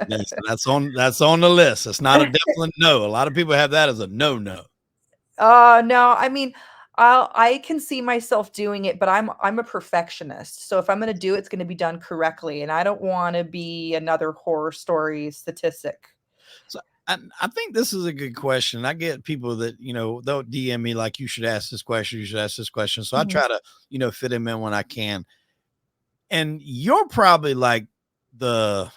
Yes, that's on the list. It's not a definite no. A lot of people have that as a no. No, I mean, I can see myself doing it, but I'm a perfectionist. So if I'm gonna do it, it's gonna be done correctly, and I don't wanna be another horror story statistic. So I think this is a good question. I get people that, they'll DM me like, you should ask this question, you should ask this question. So I Mhm, try to, fit them in when I can. And you're probably like the,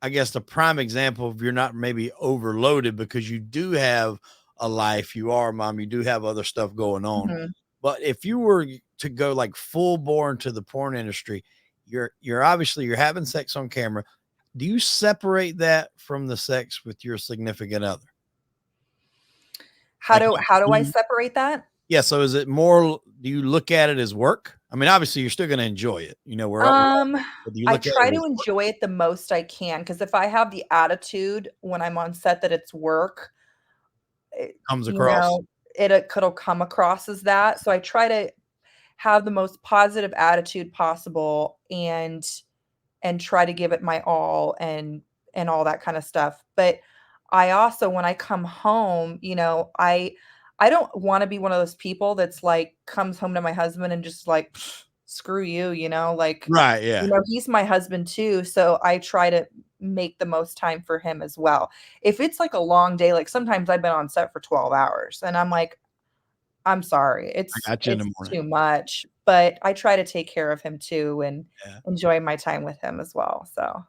I guess, the prime example of you're not maybe overloaded because you do have a life. You are a mom, you do have other stuff going on. mhm. But if you were to go like full bore into the porn industry, you're obviously you're having sex on camera. Do you separate that from the sex with your significant other? How Like, do you how do I do separate that? yeah, so is it more do you look at it as work? I mean, obviously, you're still gonna enjoy it, we're all Um, but do you I look at try it to as work? enjoy it the most I can, because if I have the attitude when I'm on set that it's work, it Comes you across? know, it'll come across as that, so I try to have the most positive attitude possible and try to give it my all and all that kind of stuff. But I also when I come home, I don't want to be one of those people that's like comes home to my husband and just like screw you, like Right, yeah. he's my husband too, so I try to make the most time for him as well. If it's like a long day, like sometimes I've been on set for 12 hours and I'm like I'm sorry. I It's got you in it's the morning. too much, but I try to take care of him too and Yeah, enjoy my time with him as well, so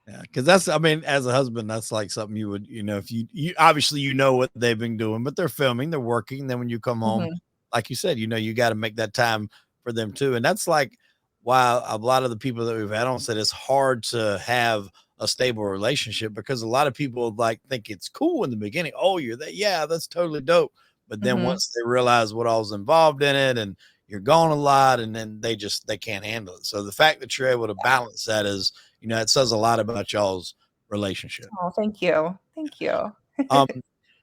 yeah, because that's I mean, as a husband, that's like something you would, if you obviously, what they've been doing, but they're filming, they're working, then when you come home, mhm, like you said, you gotta make that time for them too, and that's like why a lot of the people that we've had on said it's hard to have a stable relationship, because a lot of people like think it's cool in the beginning. Oh, you're that. Yeah, that's totally dope. But then Mhm. once they realize what all's involved in it, and you're gone a lot, and then they can't handle it. So the fact that you're able to balance that is, it says a lot about y'all's relationship. Oh, thank you. Thank you. Um,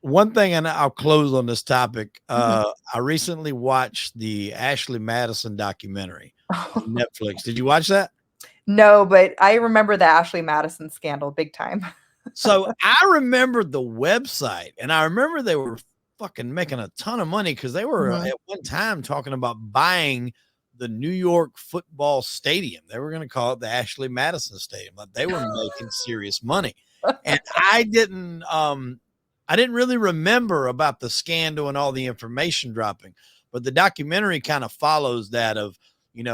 one thing, and I'll close on this topic. Mhm. I recently watched the Ashley Madison documentary on Netflix. Did you watch that? No, but I remember the Ashley Madison scandal big time. So I remember the website, and I remember they were fucking making a ton of money, because they were Mhm. at one time talking about buying the New York football stadium. They were going to call it the Ashley Madison Stadium. Like, they were making serious money. And I didn't really remember about the scandal and all the information dropping, but the documentary kind of follows that of,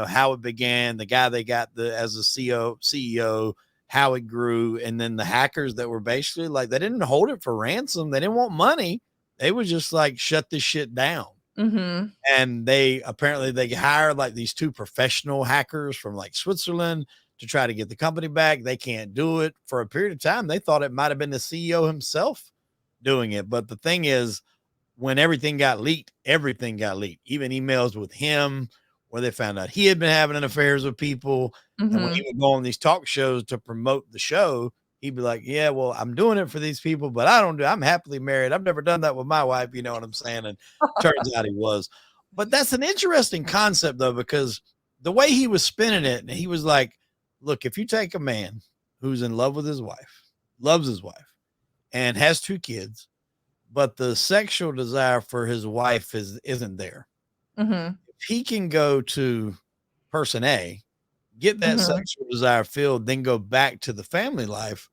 how it began, the guy they got as a CEO, how it grew, and then the hackers that were basically like, they didn't hold it for ransom. They didn't want money. They was just like, shut this shit down. Mhm. And they hired like these two professional hackers from like Switzerland to try to get the company back. They can't do it. For a period of time, they thought it might have been the CEO himself doing it. But the thing is, when everything got leaked, even emails with him where they found out he had been having affairs with people. And when he Mhm. would go on these talk shows to promote the show, he'd be like, yeah, well, I'm doing it for these people, but I'm happily married. I've never done that with my wife. You know what I'm saying? And turns out he was. But that's an interesting concept, though, because the way he was spinning it, and he was like, look, if you take a man who's in love with his wife, loves his wife, and has two kids, but the sexual desire for his wife isn't there. Mhm. If he can go to person A, get that Mhm. sexual desire filled, then go back to the family life,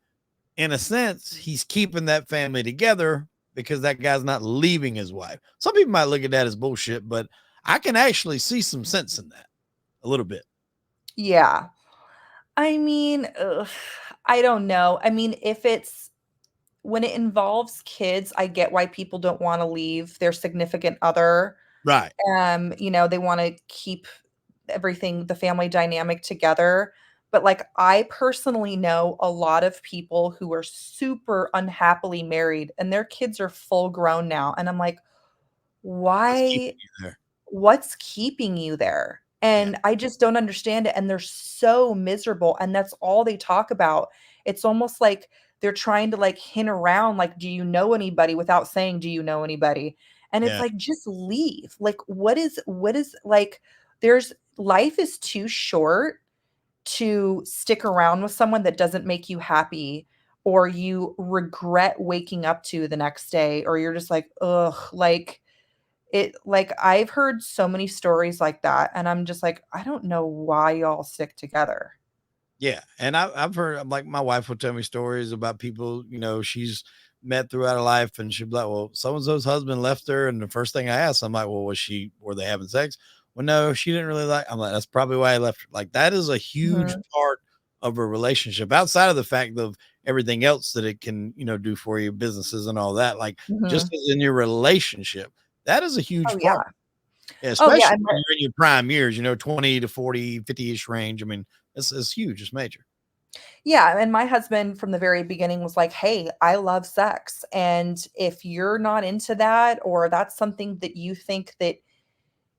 in a sense, he's keeping that family together because that guy's not leaving his wife. Some people might look at that as bullshit, but I can actually see some sense in that a little bit. Yeah. I mean, ugh, I don't know. I mean, if it's when it involves kids, I get why people don't wanna leave their significant other. Right. They wanna keep everything the family dynamic together, but, like, I personally know a lot of people who are super unhappily married, and their kids are full grown now, and I'm like, What's keeping "Why you there? what's keeping you there?" Yeah. And I just don't understand it, and they're so miserable, and that's all they talk about. It's almost like they're trying to, like, hint around, like, "Do you know anybody?" without saying, "Do you know anybody?" And it's Yeah. like, "Just leave." Like, what is like, there's life is too short to stick around with someone that doesn't make you happy or you regret waking up to the next day, or you're just like, "Ugh," like, I've heard so many stories like that, and I'm just like, "I don't know why y'all stick together." Yeah, and I've heard, like, my wife will tell me stories about people, she's met throughout her life, and she'll be like, "Well, so and so's husband left her," and the first thing I asked, I'm like, "Well, were they having sex?" "Well, no, she didn't really like." I'm like, "That's probably why I left her." Like, that is a huge Mhm, part of a relationship, outside of the fact of everything else that it can, do for you, businesses and all that. Like, just mhm. as in your relationship, that is a huge Oh, yeah. part. Yeah, Oh, yeah, especially and when you're in your prime years, 20 to 40, 50-ish range. I mean, it's huge, it's major. yeah, and my husband from the very beginning was like, "Hey, I love sex, and if you're not into that or that's something that you think that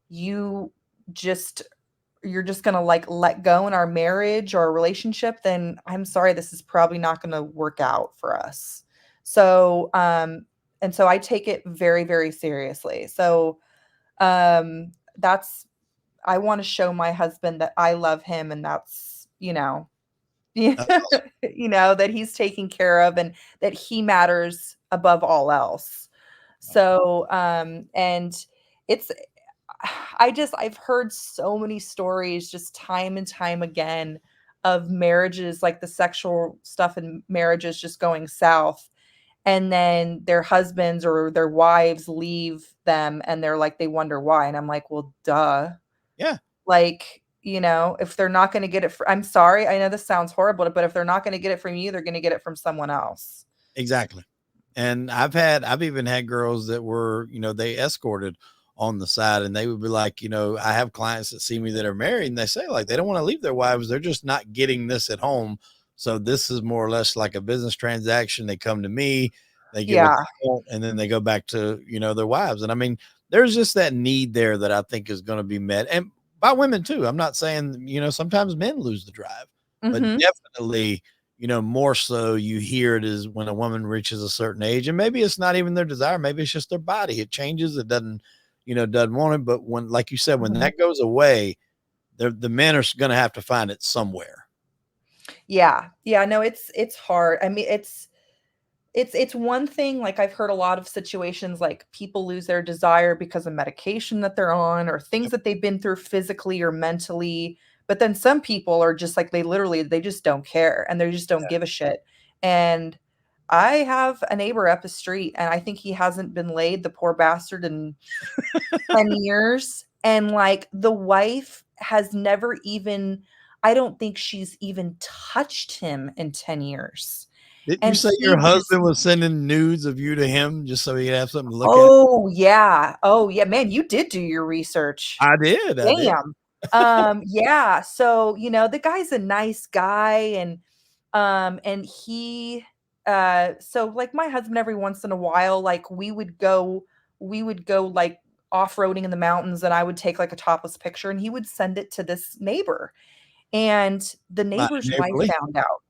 you just you're just gonna, like, let go in our marriage or relationship, then I'm sorry, this is probably not gonna work out for us." So, and so I take it very, very seriously. So, that's I wanna show my husband that I love him and that's, yeah, That's awesome. that he's taken care of and that he matters above all else. So, and it's I've heard so many stories just time and time again of marriages, like the sexual stuff in marriages just going south, and then their husbands or their wives leave them, and they're like, they wonder why, and I'm like, "Well, duh." Yeah, Like, if they're not gonna get it fr I'm sorry, I know this sounds horrible, but if they're not gonna get it from you, they're gonna get it from someone else. exactly. And I've even had girls that were, they escorted on the side, and they would be like, I have clients that see me that are married, and they say, like, they don't want to leave their wives. They're just not getting this at home. So this is more or less like a business transaction. They come to me, they get what Yeah. they want, and then they go back to, their wives. And I mean, there's just that need there that I think is going to be met. And by women too. I'm not saying, sometimes men lose the drive, but Mhm. definitely, more so you hear it is when a woman reaches a certain age, and maybe it's not even their desire, maybe it's just their body. It changes, it doesn't want it. But when, like you said, when Mhm. that goes away, the men are going to have to find it somewhere. Yeah. Yeah, no, it's hard. I mean, it's one thing, like, I've heard a lot of situations, like, people lose their desire because of medication that they're on or things Yep. that they've been through physically or mentally, but then some people are just like, they just don't care, and they just don't give a shit, and I have a neighbor up the street, and I think he hasn't been laid, the poor bastard, in 10 years, and, like, the wife has never even I don't think she's even touched him in 10 years, Didn't you and say your he just husband was sending nudes of you to him just so he could have something to look at? Oh, yeah. Oh, yeah, man, you did do your research. I did. Damn. Yeah, so, the guy's a nice guy, and he so, like, my husband, every once in a while, like, we would go, like, off-roading in the mountains, and I would take, like, a topless picture, and he would send it to this neighbor, and the My neighbor's wife neighborly. found out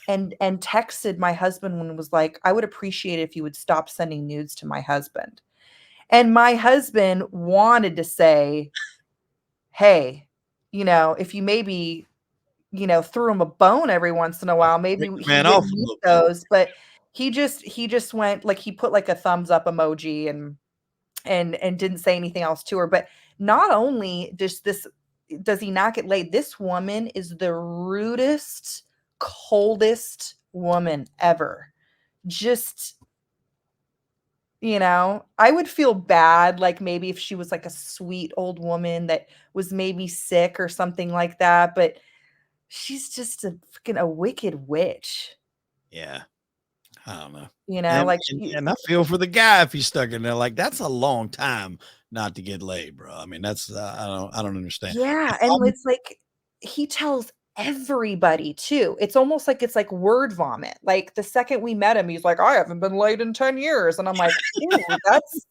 and texted my husband and was like, "I would appreciate it if you would stop sending nudes to my husband." And my husband wanted to say, "Hey, if you maybe, threw him a bone every once in a while, maybe Break the he man off wouldn't a need little bit. those." But he just went, like, he put, like, a thumbs up emoji and didn't say anything else to her. But not only does he not get laid, this woman is the rudest, coldest woman ever. Just I would feel bad, like, maybe if she was, like, a sweet old woman that was maybe sick or something like that, but she's just a wicked witch, Yeah. I don't know. like, And I feel for the guy if he's stuck in there. Like, that's a long time not to get laid, bro. I mean, that's I don't understand. yeah, It's and almost, it's like he tells everybody too. It's like word vomit. Like, the second we met him, he's like, "I haven't been laid in 10 years," and I'm like, "Ooh, that's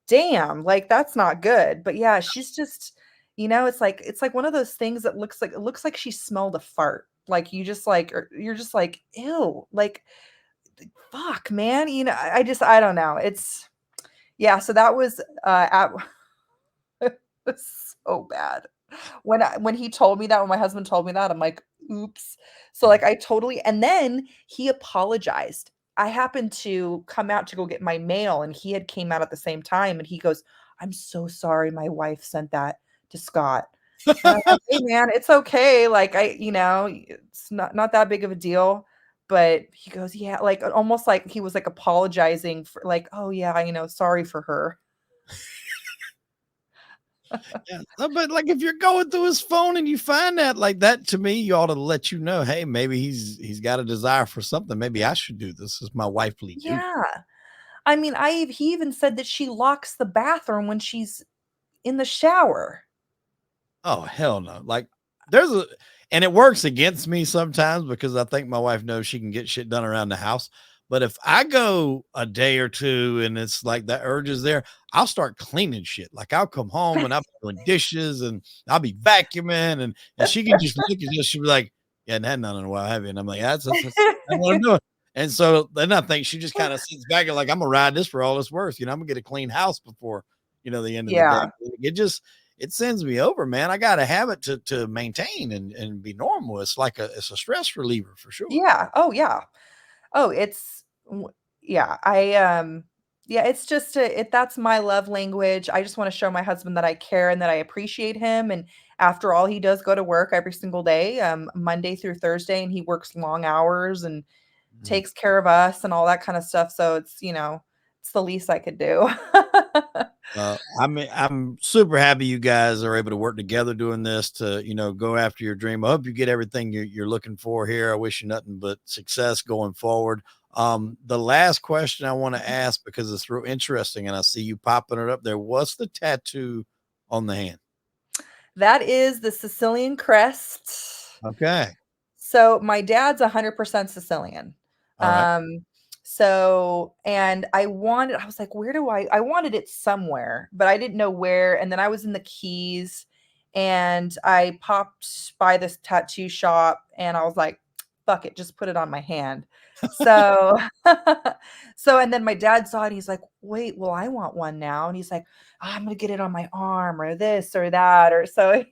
damn, like, that's not good." But yeah, she's just it's like one of those things that looks like she smelled a fart. Like, you just like or you're just like, "Ew," like, fuck, man, I don't know. Yeah, so that was, at it's so bad. When he told me that, when my husband told me that, I'm like, "Oops." So, like, I totally and then he apologized. I happened to come out to go get my mail, and he had came out at the same time, and he goes, "I'm so sorry my wife sent that to Scott." And I'm like, "Hey, man, it's okay, like, it's not that big of a deal." But he goes, "Yeah," like, almost like he was, like, apologizing for, like, "Oh, yeah, sorry for her." yeah. But like, if you're going through his phone and you find that, like, that to me, you ought to let you know, hey, maybe he's got a desire for something. Maybe I should do this as my wifely duty. Yeah. I mean, he even said that she locks the bathroom when she's in the shower. Oh, hell no. Like, there's a and it works against me sometimes because I think my wife knows she can get shit done around the house. But if I go a day or two and it's like the urge is there, I'll start cleaning shit. Like, I'll come home and I'll be doing dishes and I'll be vacuuming and she can just look at this. She'll be like, "Yeah, hadn't had none in a while, have you?" And I'm like, that's what I'm doing. And so then I think she just kind of sits back and like, I'm gonna ride this for all it's worth. I'm gonna get a clean house before, the end of the day. Yeah. It sends me over, man. I got a habit to maintain and be normal. It's a stress reliever for sure. Yeah. Oh, yeah. Oh, it's w yeah, yeah, it's just that's my love language. I just wanna show my husband that I care and that I appreciate him, and after all, he does go to work every single day, Monday through Thursday, and he works long hours and Mhm. takes care of us and all that kinda stuff, so it's the least I could do. I mean, I'm super happy you guys are able to work together doing this to, go after your dream. I hope you get everything you're looking for here. I wish you nothing but success going forward. The last question I want to ask because it's real interesting, and I see you popping it up there. What's the tattoo on the hand? That is the Sicilian crest. Okay. So my dad's 100% Sicilian. All right. So, and I was like, where do I wanted it somewhere, but I didn't know where. And then I was in the Keys and I popped by this tattoo shop and I was like, fuck it, just put it on my hand. So, and then my dad saw it. And he's like, wait, well, I want one now. And he's like, "Oh, I'm going to get it on my arm or this or that. Or so.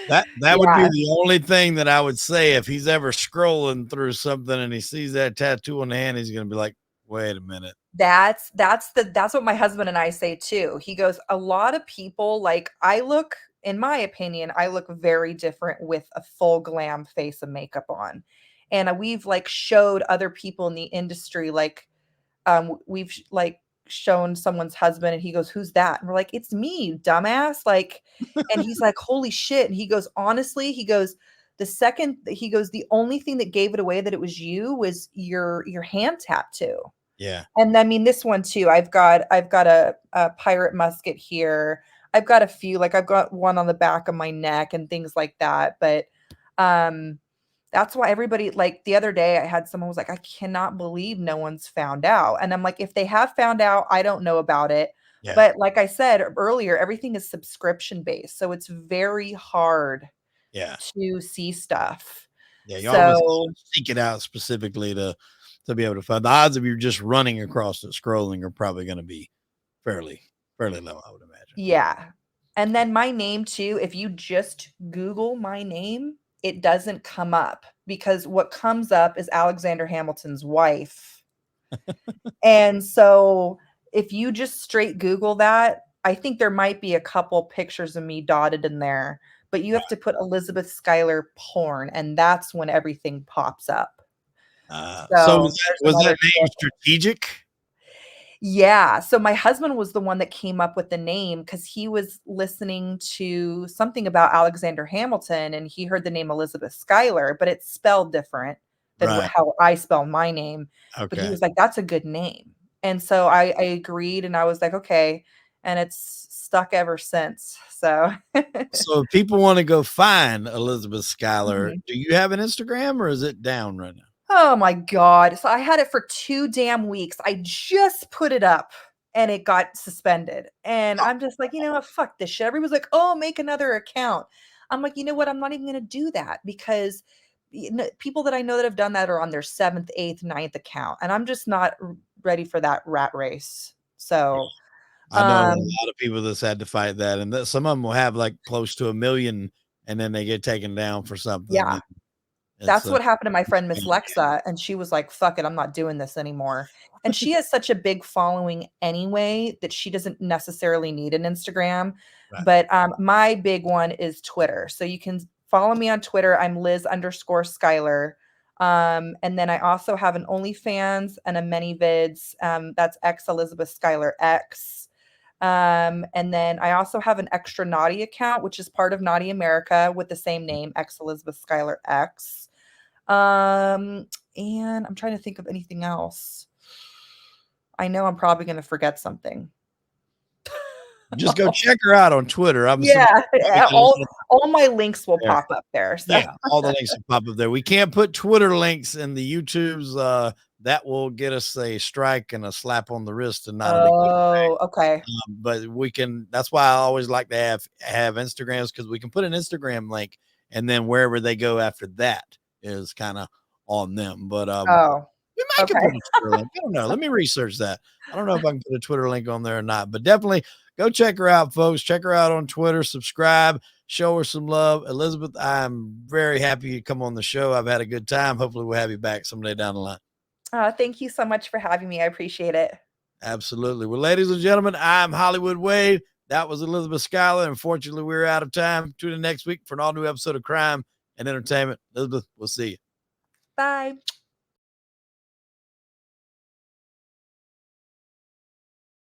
That would be Yeah. the only thing that I would say if he's ever scrolling through something and he sees that tattoo on the hand, he's going to be like, wait a minute. That's what my husband and I say too. He goes, a lot of people like in my opinion, I look very different with a full glam face of makeup on. And we've like showed other people in the industry, like we've like shown someone's husband and he goes, who's that? And we're like, it's me, you dumbass. Like, and he's like, holy shit. And he goes, honestly, he goes, the only thing that gave it away that it was you was your hand tattoo. Yeah. And I mean, this one too, I've got a pirate musket here. I've got a few, like I've got one on the back of my neck and things like that. But that's why everybody, like the other day I had someone was like, I cannot believe no one's found out. And I'm like, if they have found out, I don't know about it. Yeah. But like I said earlier, everything is subscription based. So it's very hard to see stuff. Yeah. You almost So seek it out specifically to be able to find. The odds of you just running across it, scrolling are probably going to be fairly low, I would imagine. yeah. And then my name too, if you just Google my name, it doesn't come up because what comes up is Alexander Hamilton's wife. And so if you just straight Google that, I think there might be a couple pictures of me dotted in there, but you have to put Elizabeth Skylar porn, and that's when everything pops up. So So was that name strategic? Yeah. So my husband was the one that came up with the name because he was listening to something about Alexander Hamilton and he heard the name Elizabeth Schuyler, but it's spelled different than how I spell my name. But he was like, that's a good name. And so I agreed and I was like, okay. And it's stuck ever since. So if people want to go find Elizabeth Skylar, do you have an Instagram or is it down right now? Oh my God. So I had it for 2 damn weeks. I just put it up and it got suspended. And I'm just like, you know what? Fuck this shit. Everybody's like, oh, make another account. I'm like, you know what? I'm not even going to do that because people that I know that have done that are on their 7th, 8th, 9th account. And I'm just not ready for that rat race. So I know a lot of people that's had to fight that. And some of them will have like close to 1 million and then they get taken down for something. Yeah. That's what happened to my friend Miss Lexa, and she was like, "Fuck it, I'm not doing this anymore." And she has such a big following anyway that she doesn't necessarily need an Instagram. Right. But my big one is Twitter. So you can follow me on Twitter. I'm Liz_Skylar. And then I also have an OnlyFans and a ManyVids. That's X Elizabeth Skylar X. And then I also have an extra Naughty account, which is part of Naughty America with the same name, X Elizabeth Skylar X. And I'm trying to think of anything else. I know I'm probably going to forget something. Just go check her out on Twitter. All my links will pop up there. So. Yeah, all the links will pop up there. We can't put Twitter links in the YouTubes. That will get us a strike and a slap on the wrist and not okay. But we can. That's why I always like to have Instagrams because we can put an Instagram link and then wherever they go after that is kind of on them. But we might put a Twitter link. I don't know. Let me research that. I don't know if I can put a Twitter link on there or not, but definitely go check her out, folks. Check her out on Twitter. Subscribe. Show her some love. Elizabeth, I'm very happy you come on the show. I've had a good time. Hopefully we'll have you back someday down the line. Thank you so much for having me. I appreciate it. Absolutely. Well, ladies and gentlemen, I'm Hollywood Wade. That was Elizabeth Skylar. Unfortunately, we're out of time. Tune in next week for an all-new episode of Crime and Entertainment. Elizabeth, we'll see you. Bye.